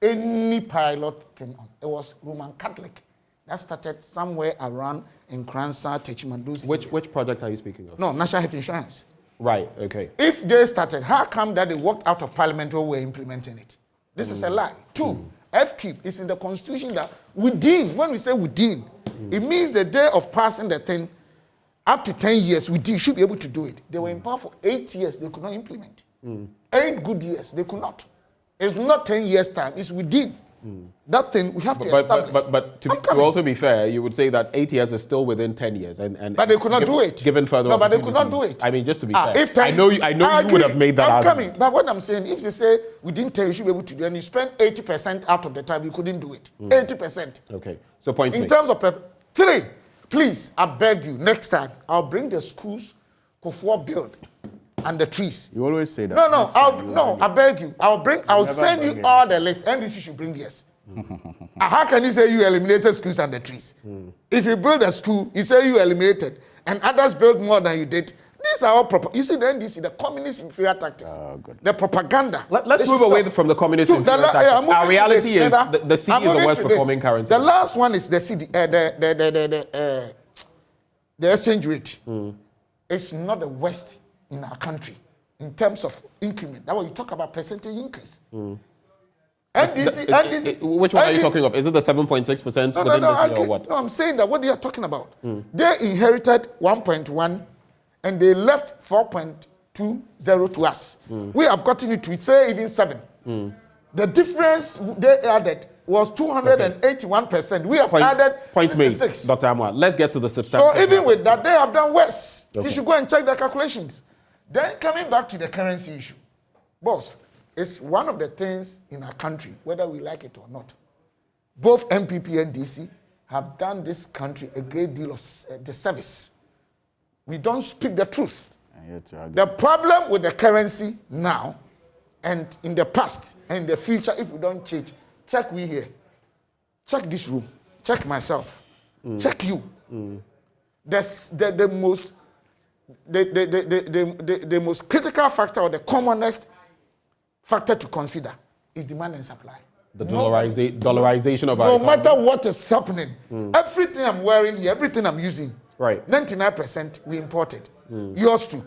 any pilot thing on. It was Roman Catholic. That started somewhere around in Kransa, Techimandus. Which project are you speaking of? No, National Health Insurance. Right, okay. If they started, how come that they walked out of Parliament while we're implementing it? This is a lie. 2, FKIP is in the Constitution that within, when we say within, it means the day of passing the thing, up to 10 years, we should be able to do it. They were in power for 8 years, they could not implement. 8 good years, they could not. It's not 10 years' time, it's within. That thing we have to establish. But to also be fair, you would say that 8 years is still within 10 years, and but they could not do it. Given further, no, but they could not do it. I mean, just to be fair, if 10, I know you would have made that argument. But what I'm saying, if they say within 10 you should be able to do, and you spend 80% out of the time, you couldn't do it. 80%. Okay, so point in terms of 3, please, I beg you, next time I'll bring the schools Kofour build and the trees. You always say that. No, I beg you. I'll send you all the list. NDC should bring yes. How can you say you eliminated schools and the trees? If you build a school, you say you eliminated, and others build more than you did. These are all you see the NDC, the communist inferior tactics, the propaganda. Let's move away from the communist inferior tactics. Our reality is the CD is the worst performing currency. The last one is the CD, the exchange rate. It's not the worst in our country in terms of increment. That's what you talk about percentage increase. NDC, which one are you talking of? Is it the 7.6% within this year or what? No, I'm saying that what they are talking about. They inherited 1.1 and they left 4.20 to us. We have gotten it to, say, even 7. The difference they added was 281%. We have added 66. Dr. Amoah, let's get to the substantive. So even with that, they have done worse. You should go and check the calculations. Then coming back to the currency issue. Boss, it's one of the things in our country, whether we like it or not. Both MPP and DC have done this country a great deal of disservice. We don't speak the truth. The problem with the currency now and in the past and in the future, if we don't change, check we here, check this room, check myself, check you. The most critical factor or the commonest factor to consider is demand and supply. The dollarization of our economy. No matter what is happening, everything I'm wearing here, everything I'm using, 99% we imported. Yours too.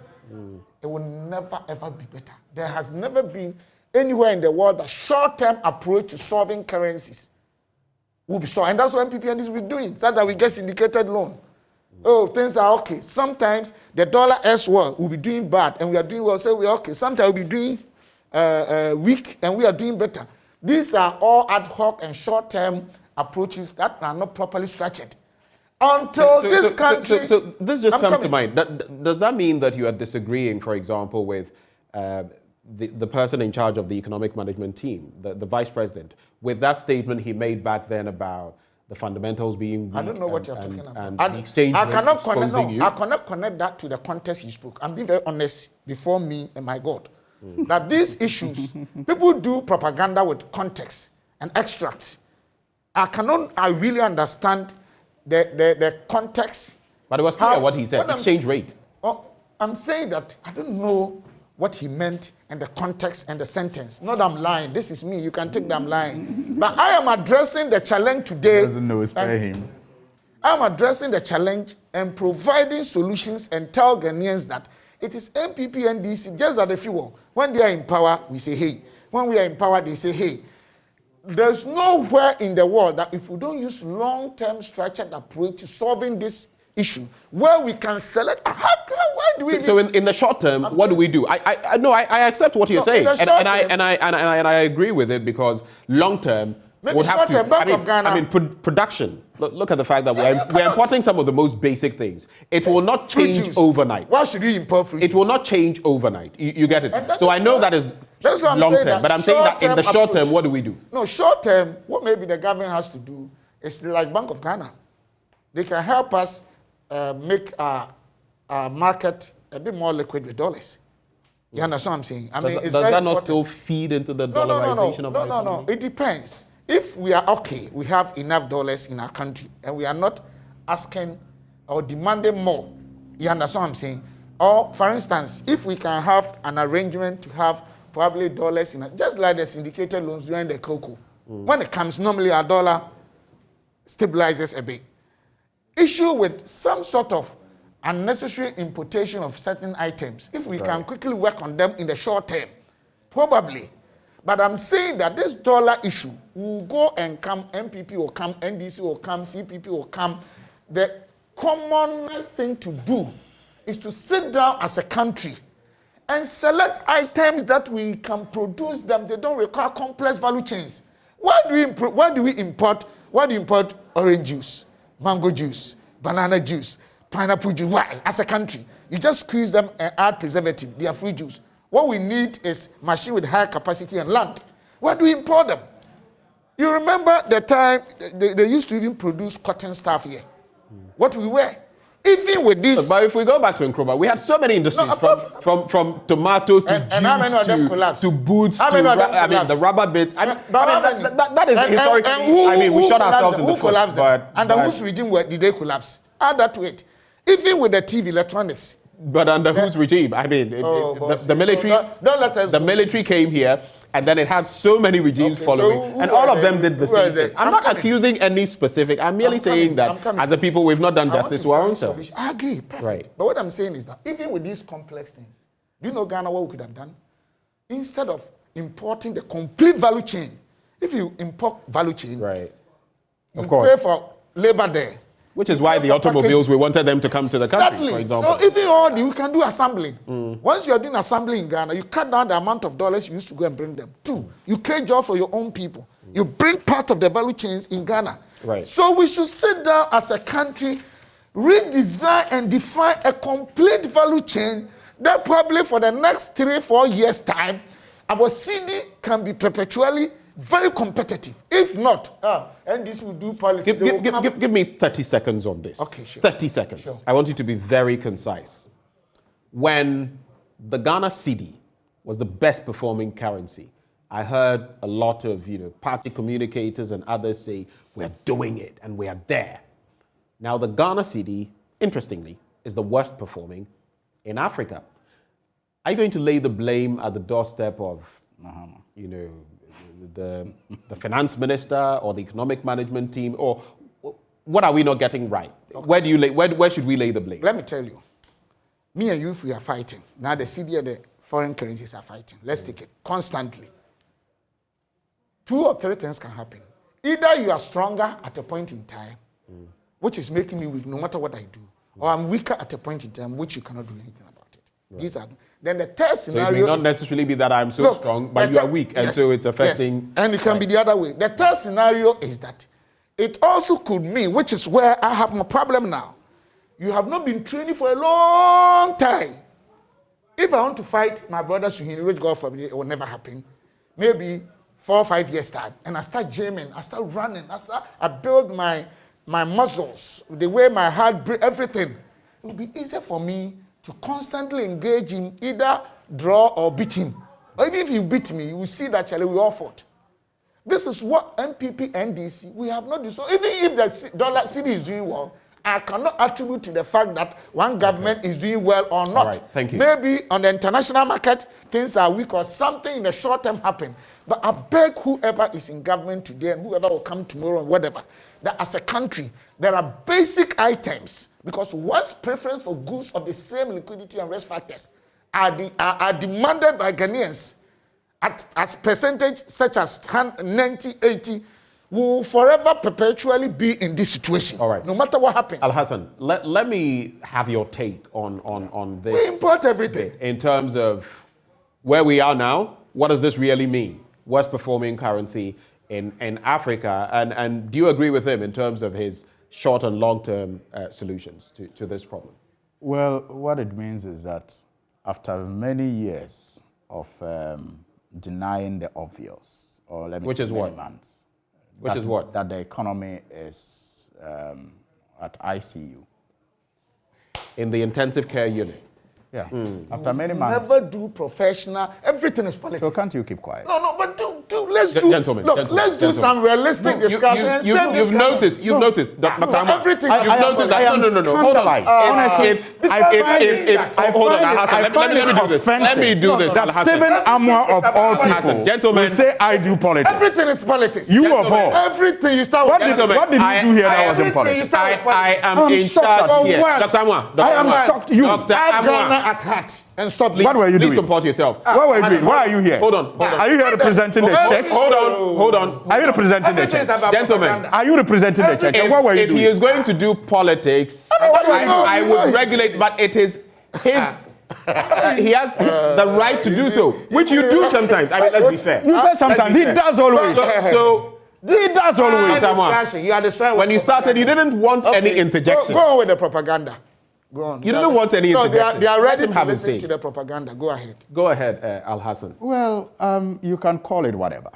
It will never ever be better. There has never been anywhere in the world a short-term approach to solving currencies will be solved. And that's what MPP and this will be doing, so that we get syndicated loan. Oh, things are okay. Sometimes the dollar as well will be doing bad and we are doing well, so we're okay. Sometimes we'll be doing weak and we are doing better. These are all ad hoc and short-term approaches that are not properly structured. Until this country... So this just comes to mind. Does that mean that you are disagreeing, for example, with the person in charge of the economic management team, the vice president, with that statement he made back then about the fundamentals being weak? I don't know what you're talking about. And the exchange rate exposing you? I cannot connect that to the context you spoke. I'm being very honest before me and my God. That these issues, people do propaganda with context and extracts. I really understand the context. But it was clear what he said, exchange rate. I'm saying that I don't know what he meant and the context and the sentence. Not I'm lying. This is me. You can take that I'm lying. But I am addressing the challenge today. He doesn't know, spare him. I am addressing the challenge and providing solutions and tell Ghanaians that it is MPP and DC, just that if you will. When they are in power, we say, hey. When we are in power, they say, hey. There's nowhere in the world that if we don't use long-term structured approach to solving this issue, where we can select, why do we... So in the short term, what do we do? I accept what you're saying, and I agree with it, because long term would have to... Production. Look at the fact that we're importing some of the most basic things. It will not change overnight. Why should we import fruit juice? It will not change overnight. You get it? So I know that is long term, but I'm saying that in the short term, what do we do? No, short term, what maybe the government has to do is like Bank of Ghana. They can help us make our market a bit more liquid with dollars. You understand what I'm saying? Does that not still feed into the dollarization of our economy? No. It depends. If we are okay, we have enough dollars in our country, and we are not asking or demanding more, you understand what I'm saying? Or, for instance, if we can have an arrangement to have probably dollars in it, just like the syndicated loans during the coup. When it comes, normally our dollar stabilizes a bit. Issue with some sort of unnecessary importation of certain items, if we can quickly work on them in the short term, probably. But I'm saying that this dollar issue will go and come, MPP will come, NDC will come, CPP will come. The commonest thing to do is to sit down as a country and select items that we can produce them. They don't require complex value chains. Why do you import orange juice, mango juice, banana juice, pineapple juice? Why? As a country, you just squeeze them and add preservative. They are free juice. What we need is machine with high capacity and land. Why do we import them? You remember the time they used to even produce cotton stuff here. What we wear. Even with this... But if we go back to Nkrumah, we had so many industries, from tomato to juice to boots to the rubber bits. That is historically... we shot ourselves in the foot. Under whose regime did they collapse? Add that to it. Even with the TV electronics, But under whose regime? I mean, the military. Don't let us. The military came here, and then it had so many regimes following, and all of them did the same thing. I'm not accusing any specific. I'm merely saying that as a people, we've not done justice to our own selves. I agree, perfect. Right. But what I'm saying is that even with these complex things, do you know Ghana what we could have done? Instead of importing the complete value chain, if you import value chain, Right. You pay for labor there. Which is why the automobiles, we wanted them to come to the country, for example. So even we can do assembling. Once you are doing assembly in Ghana, you cut down the amount of dollars you used to go and bring them. 2, you create jobs for your own people. You bring part of the value chains in Ghana. Right. So we should sit down as a country, redesign and define a complete value chain that probably for the next 3-4 years' time, our CD can be perpetually very competitive. If not, and this will do politics. Give me 30 seconds on this. Okay, sure. 30 seconds. Sure. I want you to be very concise. When the Ghana cedi was the best performing currency, I heard a lot of party communicators and others say, we're doing it and we are there. Now the Ghana cedi, interestingly, is the worst performing in Africa. Are you going to lay the blame at the doorstep of, the finance minister or the economic management team, or what are we not getting right? Okay. Where should we lay the blame? Let me tell you, me and you, if we are fighting, now the cedi and the foreign currencies are fighting. Let's take it constantly. 2 or 3 things can happen. Either you are stronger at a point in time, which is making me weak no matter what I do, or I'm weaker at a point in time, which you cannot do anything about it. Right. These are. Then the third scenario. So it may not necessarily be that I'm so strong, but you are weak, and so it's affecting. Yes, and it can be the other way. The third scenario is that it also could mean, which is where I have my problem now. You have not been training for a long time. If I want to fight my brother Suhuyini, which God forbid it will never happen, maybe 4 or 5 years time, and I start jamming, I start running, I build my muscles, the way my heart breathes, everything. It will be easier for me to constantly engage in either draw or beat him. Or even if you beat me, you will see that Charlie, we all fought. This is what MPP, NDC, we have not done. So even if the dollar cedi is doing well, I cannot attribute to the fact that one government is doing well or not. All right, thank you. Maybe on the international market, things are weak or something in the short term happen. But I beg whoever is in government today and whoever will come tomorrow and whatever, that as a country, there are basic items, because one's preference for goods of the same liquidity and risk factors are demanded by Ghanaians as percentage such as 90, 80, will forever perpetually be in this situation. All right. No matter what happens. Alhassan, let me have your take on this. We import everything. In terms of where we are now, what does this really mean? Worst performing currency in Africa, and do you agree with him in terms of his short and long-term solutions to this problem? Well, what it means is that after many years of denying the obvious, or let me Which say is many what? months, Which is what? That the economy is at ICU. In the intensive care unit. Yeah. After many months. Never do professional. Everything is politics. So can't you keep quiet? No, but let's do. Gentlemen, Let's do some realistic discussion. You've noticed, Dr. Amoah, everything. You've noticed that. No. Hold on. Honestly, Hold on, Alhassan. Let me do this. Let me do this, that Alhassan. Stephen Amoah of all people, gentlemen, will say I do politics. Everything is politics. You of all. Everything you start with. What did you do here that was in politics? I am in charge here. Dr. Amoah. I am shocked. You. Dr. Have Ghana Amoah. at heart and stop. What were you doing? Please comport yourself. What were you doing? Why are you here? Hold on. Are you here representing the church? Hold on. Are you representing the church? Gentlemen, are you representing the church? And what were you doing? If he is going to do politics, I would regulate, but it is his. He has the right to do so, which you do sometimes. I mean, let's be fair. You said sometimes. He does always. So he does always. You understand? When you started, you didn't want any interjection. Go on with the propaganda. Go on. You didn't want any interjection. They are ready to have listen to the propaganda. Go ahead. Go ahead, Alhassan. Well, you can call it whatever,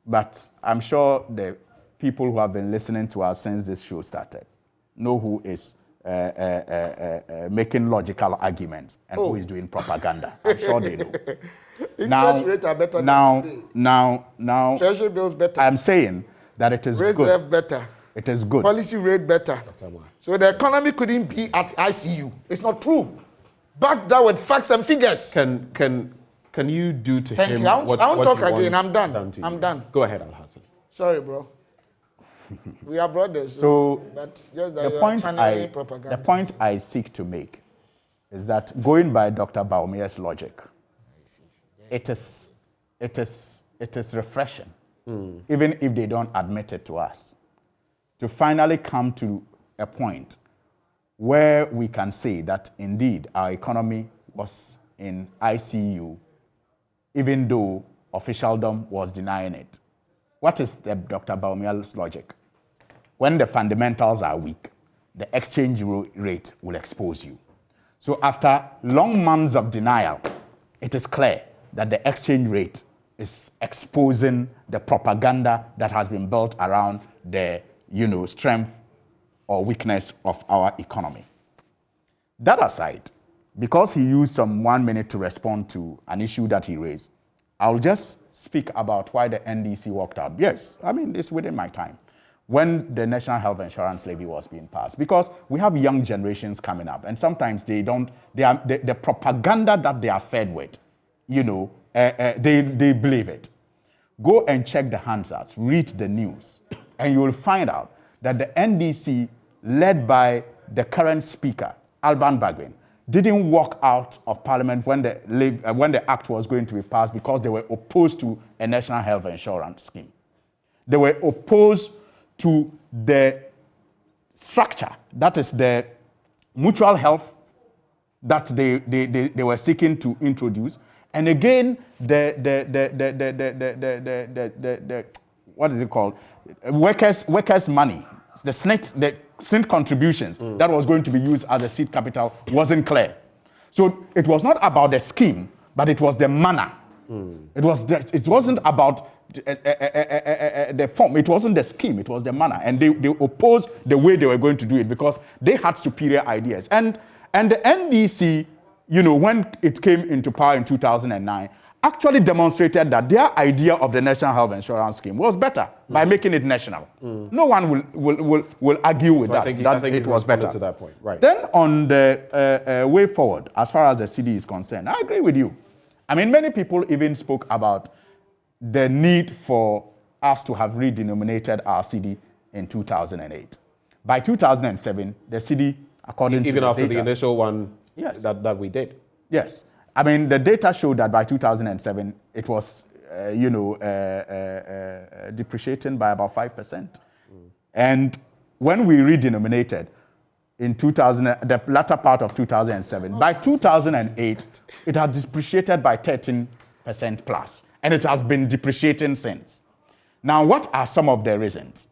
but I'm sure the people who have been listening to us since this show started know who is making logical arguments and who is doing propaganda. I'm sure they know. Interest rates are better than today. Now, Treasury bills better. I'm saying that it is Reserve good. better. It is good. Policy rate better. So the economy couldn't be at ICU. It's not true. back that with facts and figures. Can you do to Thank him you. I won't what talk you again. want I'm done. done to you? I'm done. Go ahead, Alhassan. Sorry, bro. We are brothers. So but just that the you are point channeling propaganda. the point I seek to make is that going by Dr. Baumia's logic, it is refreshing, even if they don't admit it to us, to finally come to a point where we can say that indeed our economy was in ICU, even though officialdom was denying it. What is the Dr. Baumia's logic? When the fundamentals are weak, the exchange rate will expose you. So after long months of denial, it is clear that the exchange rate is exposing the propaganda that has been built around the strength or weakness of our economy. That aside, because he used some 1 minute to respond to an issue that he raised, I'll just speak about why the NDC walked out. Yes, I mean, it's within my time. When the National Health Insurance Levy was being passed, because we have young generations coming up, and sometimes the propaganda that they are fed with, they believe it. Go and check the Hansards, read the news, and you will find out that the NDC, led by the current speaker, Alban Bagbin, didn't walk out of Parliament when the act was going to be passed because they were opposed to a national health insurance scheme. They were opposed to the structure, that is the mutual health that they were seeking to introduce, and again the what is it called, workers' money, the SNIT contributions that was going to be used as a seed capital wasn't clear. So it was not about the scheme, but it was the manner. It wasn't about the form. It wasn't the scheme. It was the manner, and they opposed the way they were going to do it because they had superior ideas. And the NDC, when it came into power in 2009, actually demonstrated that their idea of the National Health Insurance Scheme was better by making it national. No one will argue with that. I think it was better to that point. Right. Then on the way forward, as far as the CD is concerned, I agree with you. I mean, many people even spoke about the need for us to have redenominated our CD in 2008. By 2007, the CD, according to even the after data, the initial one, yes, that we did. Yes. I mean, the data showed that by 2007, it was, depreciating by about 5%. And when we redenominated in the latter part of 2007, by 2008, it had depreciated by 13% plus. And it has been depreciating since. Now, what are some of the reasons?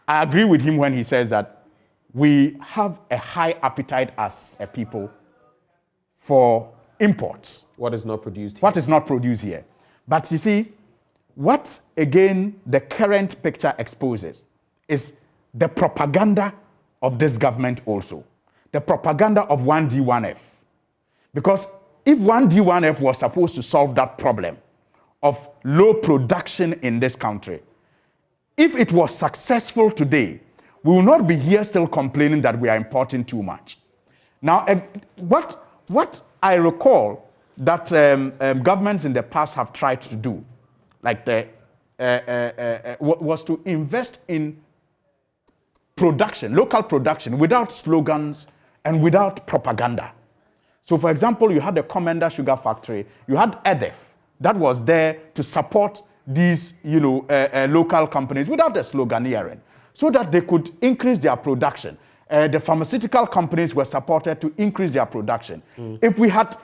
I agree with him when he says that we have a high appetite as a people for imports. What is not produced here. What is not produced here. But you see, what again the current picture exposes is the propaganda of this government also. The propaganda of 1D1F. Because if 1D1F was supposed to solve that problem of low production in this country, if it was successful today, we will not be here still complaining that we are importing too much. Now, what I recall that governments in the past have tried to do, like was to invest in production, local production, without slogans and without propaganda. So, for example, you had the Commander Sugar Factory, you had EDEF that was there to support these, local companies without the sloganeering, so that they could increase their production. The pharmaceutical companies were supported to increase their production. If we had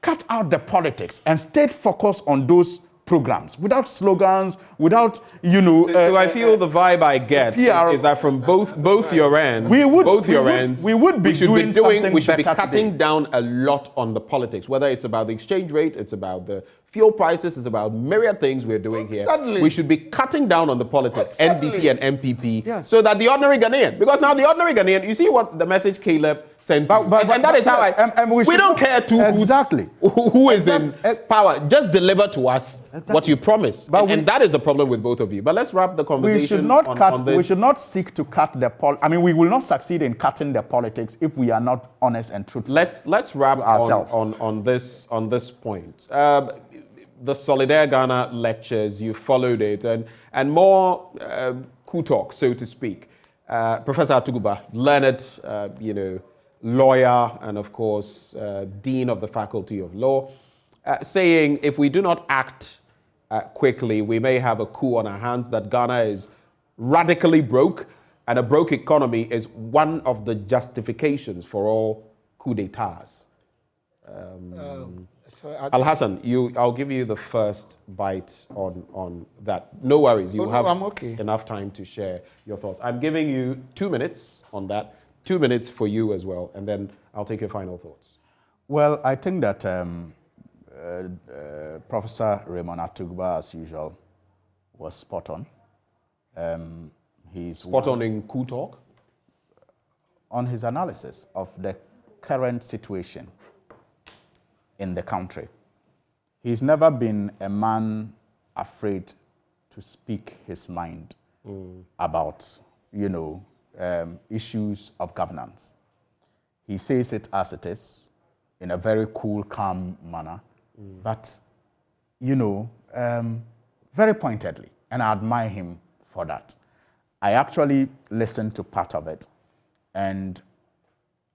cut out the politics and stayed focused on those programs without slogans, without, So I feel the vibe I get is that from both your ends, we should be cutting down a lot on the politics, whether it's about the exchange rate, it's about the fuel prices, it's about myriad things we're doing here. We should be cutting down on the politics, NDC and MPP, yes, so that the ordinary Ghanaian, because now the ordinary Ghanaian, you see what the message Caleb sent, and that is how we don't care too exactly who is in power. Just deliver to us what you promise. But and that is the problem with both of you. But let's wrap the conversation. We should not on this. We should not seek to cut the we will not succeed in cutting the politics if we are not honest and truthful. Let's wrap ourselves on this point. The Solidaire Ghana lectures, you followed it, and more coup talk, so to speak. Professor Atuguba, learned, lawyer, and of course, Dean of the Faculty of Law, saying if we do not act quickly, we may have a coup on our hands, that Ghana is radically broke, and a broke economy is one of the justifications for all coup d'etats. Alhassan, I'll give you the first bite on that. No worries, you have enough time to share your thoughts. I'm giving you 2 minutes on that, 2 minutes for you as well, and then I'll take your final thoughts. Well, I think that Professor Raymond Atuguba, as usual, was spot on. He's spot on in coup talk? On his analysis of the current situation in the country. He's never been a man afraid to speak his mind about, issues of governance. He says it as it is, in a very cool, calm manner, but, very pointedly, and I admire him for that. I actually listened to part of it, and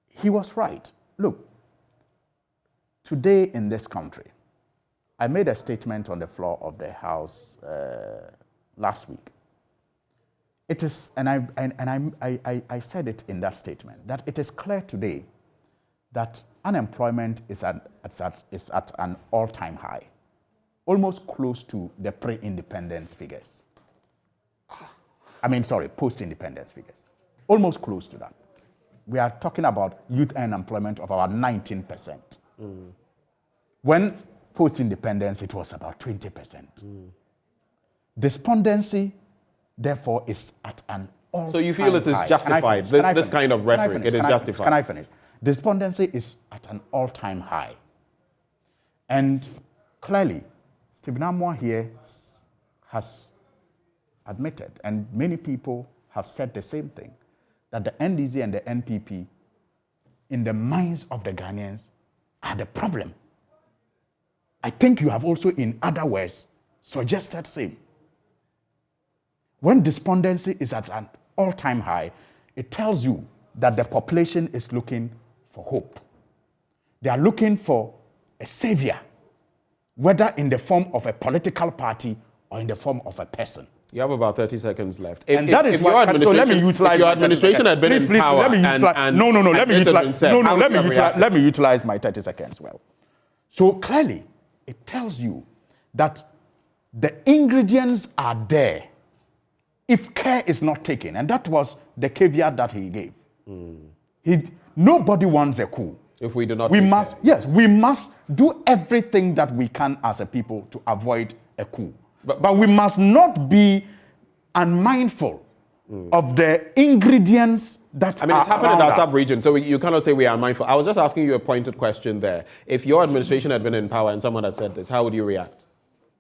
he was right. Look, today in this country, I made a statement on the floor of the House last week. It is, and I said it in that statement, that it is clear today that unemployment is at an all-time high, almost close to the pre-independence figures. Post-independence figures, almost close to that. We are talking about youth unemployment of about 19%. When post-independence, it was about 20%. Despondency, therefore, is at an all-time high. So you feel it is justified, this kind of rhetoric, it is justified? Can I finish? Despondency is at an all-time high. And clearly, Stephen Amoah here has admitted, and many people have said the same thing, that the NDC and the NPP, in the minds of the Ghanaians, are the problem. I think you have also, in other words, suggested same. When despondency is at an all-time high, it tells you that the population is looking for hope. They are looking for a savior, whether in the form of a political party or in the form of a person. You have about 30 seconds left. So let me utilize. If your administration had been in power, let me utilize my 30 seconds well. So clearly, it tells you that the ingredients are there if care is not taken, and that was the caveat that he gave. Nobody wants a coup. If we do not, we must do everything that we can as a people to avoid a coup. But we must not be unmindful of the ingredients that it's happened in our sub-region, so you cannot say we are unmindful. I was just asking you a pointed question there. If your administration had been in power and someone had said this, how would you react?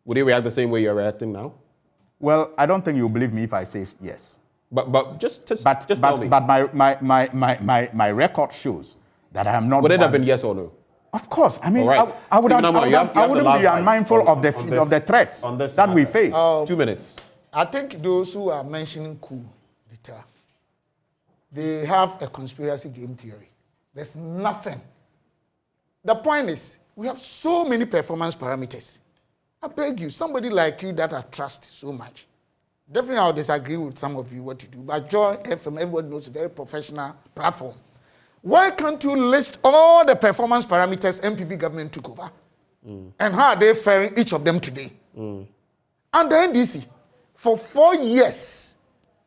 Would you react the same way you're reacting now? Well, I don't think you'll believe me if I say yes. But just tell me. But my record shows that I am not. Would it have been yes or no? Of course. I mean, right. I wouldn't be unmindful of the threats that we face. 2 minutes. I think those who are mentioning coup d'etat, they have a conspiracy game theory. There's nothing. The point is, we have so many performance parameters. I beg you, somebody like you that I trust so much. Definitely I'll disagree with some of you what you do, but Joy FM, everybody knows, a very professional platform. Why can't you list all the performance parameters MPP government took over? And how are they faring, each of them today? And the NDC, for 4 years,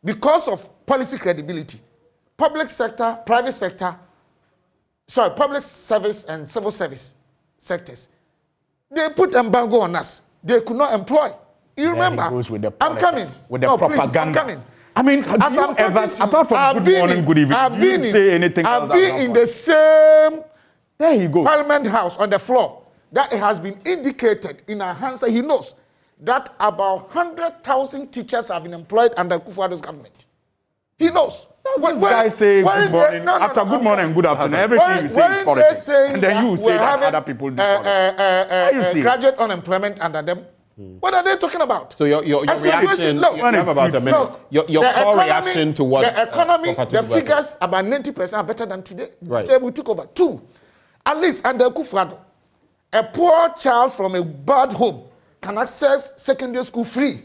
because of policy credibility, public sector, private sector, public service and civil service sectors, they put embargo on us. They could not employ. You remember? Goes with the politics, I'm coming. With the propaganda. Please, I'm coming. I mean, as I'm apart from good morning, good evening, do you say anything else? I've been in the same there he goes. Parliament House on the floor that it has been indicated in our hands that he knows that about 100,000 teachers have been employed under Kufuor's government. He knows. This guy say good morning, after good morning and good afternoon, everything you say is politics. And then you say that other people do politics. Graduate unemployment under them. What are they talking about? So your reaction, look, you have about a minute. Look, your core reaction to what? The economy, the figures, about 90% are better than today. Right. Today we took over. 2, at least under Kufuor, a poor child from a bad home can access secondary school free.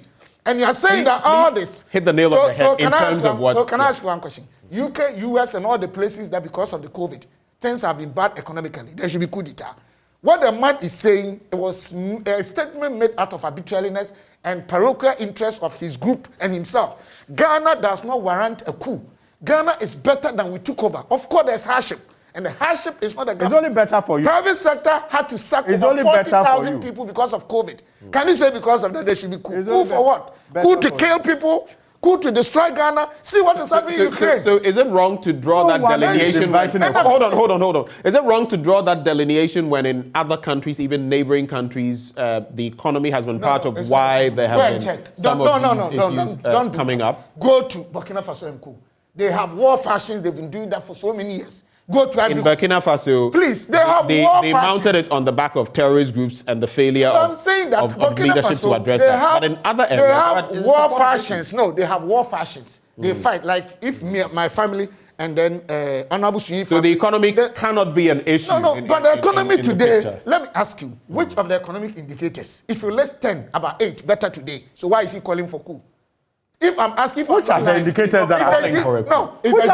And you are saying that all this... Hit the nail on the head in terms of what... So can I ask you one question? UK, US, and all the places that because of the COVID, things have been bad economically. There should be coup d'etat. What the man is saying, it was a statement made out of arbitrariness and parochial interest of his group and himself. Ghana does not warrant a coup. Ghana is better than we took over. Of course, there's hardship. And the hardship is not a government. It's only better for you. Private sector had to sack over 40,000 people because of COVID. Can you say because of that there should be coup? Coup for what? Coup to kill people? Coup to destroy Ghana? See what is happening in Ukraine. So is it wrong to draw that delineation? Hold on. Is it wrong to draw that delineation when in other countries, even neighboring countries, the economy has been part of why there have been some of these issues coming up? Go to Burkina Faso and coup. They have war fashions. They've been doing that for so many years. Go to in Burkina Faso, please. They mounted it on the back of terrorist groups and the failure of leadership to address that. But in other areas, they have war fashions. No, they have war fashions. They fight like if my family and then Honorable Suhuyini. So the economy cannot be an issue. No, but the economy today. Let me ask you, which of the economic indicators, if you list 10, about 8 better today. So why is he calling for coup? If I'm asking for which are the indicators that are calling for it? Which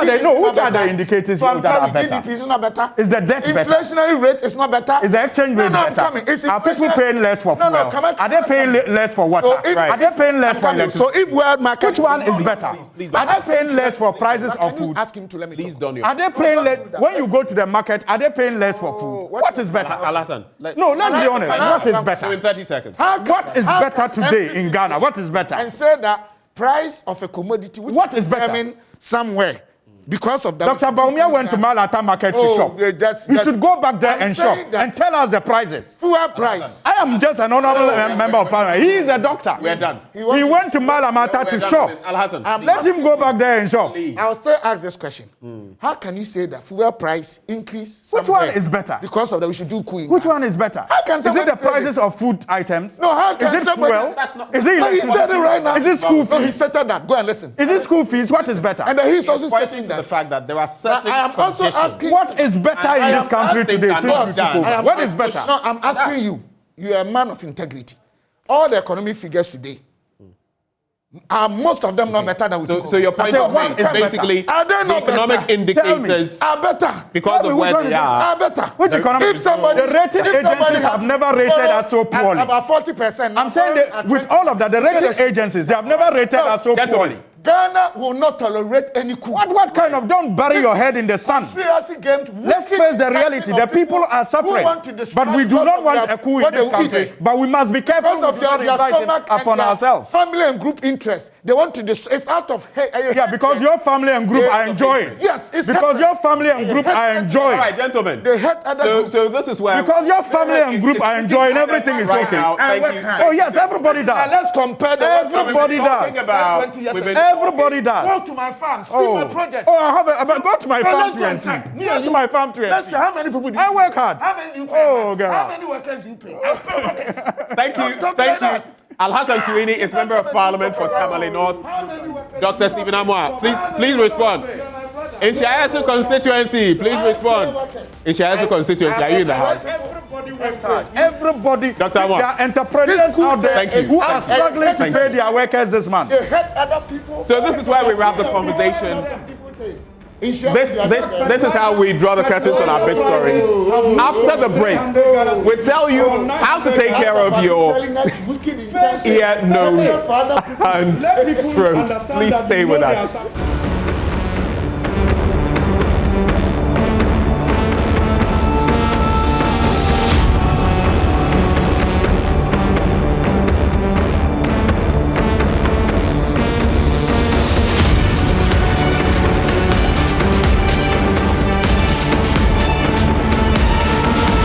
are the indicators that are better? GDP is not better. Is the debt better? Inflationary rate is not better. Is the exchange rate better? Are people paying less for fuel? Are they paying less for water? Are they paying less for electricity? So if world market, which one is better? Are they paying less for prices of food? Ask him to let me Please don't. Are they paying less when you go to the market? Are they paying less for food? What is better? Alhassan, no, let's be honest. What is better? So in 30 seconds. What is better today in Ghana? What is better? And say that price of a commodity which what is better somewhere because of that. Dr. Baumia went to Malata market to shop. You should go back there and shop and tell us the prices. Fuel price. I am just an honorable member of parliament. He is a doctor. We are done. He went to Malamata to shop. Let him go back there and shop. I'll still ask this question. How can you say that fuel price increase? Which one is better? Because of that we should do coup. Which one is better? Is it the prices of food items? No, how can is it fuel? Is it he said it right now. Is it school fees? No, he said that. Go and listen. Is it school fees? What is better? And he's also stating the fact that there are certain I am also asking what is better in this country today since we took over? What is better? No, I'm asking you. You are a man of integrity. All the economic figures today are most of them not better than we took over. So your point is basically the economic indicators are better because of where they are better. Which economic? The rating agencies have never rated us so poorly. About 40%. I'm saying that with all of that, the rating agencies, they have never rated us so poorly. Ghana will not tolerate any coup. What kind of, don't bury your head in the sun. Conspiracy games. Let's face the reality. The people are suffering. But we do not want a coup in this country. But we must be careful because of your stomach upon ourselves. Family and group interests. They want to destroy. It's out of yeah, because your family and group are enjoying. Yes, it's because your family and group are enjoying. All right, gentlemen. They hate other groups. So this is where because your family and group are enjoying, everything is okay. Oh yes, everybody does. Let's compare the everybody does. Everybody does. Go to my farm, see my project. Oh, go to my farm to and see. Go to my farm to and see. Let's see how many people do you I work hard. How many do you pay? Oh, God. How many workers do you pay? I pay workers. Thank you. Alhassan Suhuyini is Member of Parliament for Tamale North. Dr. Stephen Amoah, please respond. In Nhyiaeso constituency, please respond. In Nhyiaeso constituency, are you in the house? Everybody works hard. Everybody. Dr. Amoah. There are entrepreneurs out there who are struggling to pay their workers this month. They hate other people. So this is where we wrap the conversation. This is how we draw the curtains on our big stories. After the break, we tell you how to take care of your ear, nose, and throat. Please stay with us.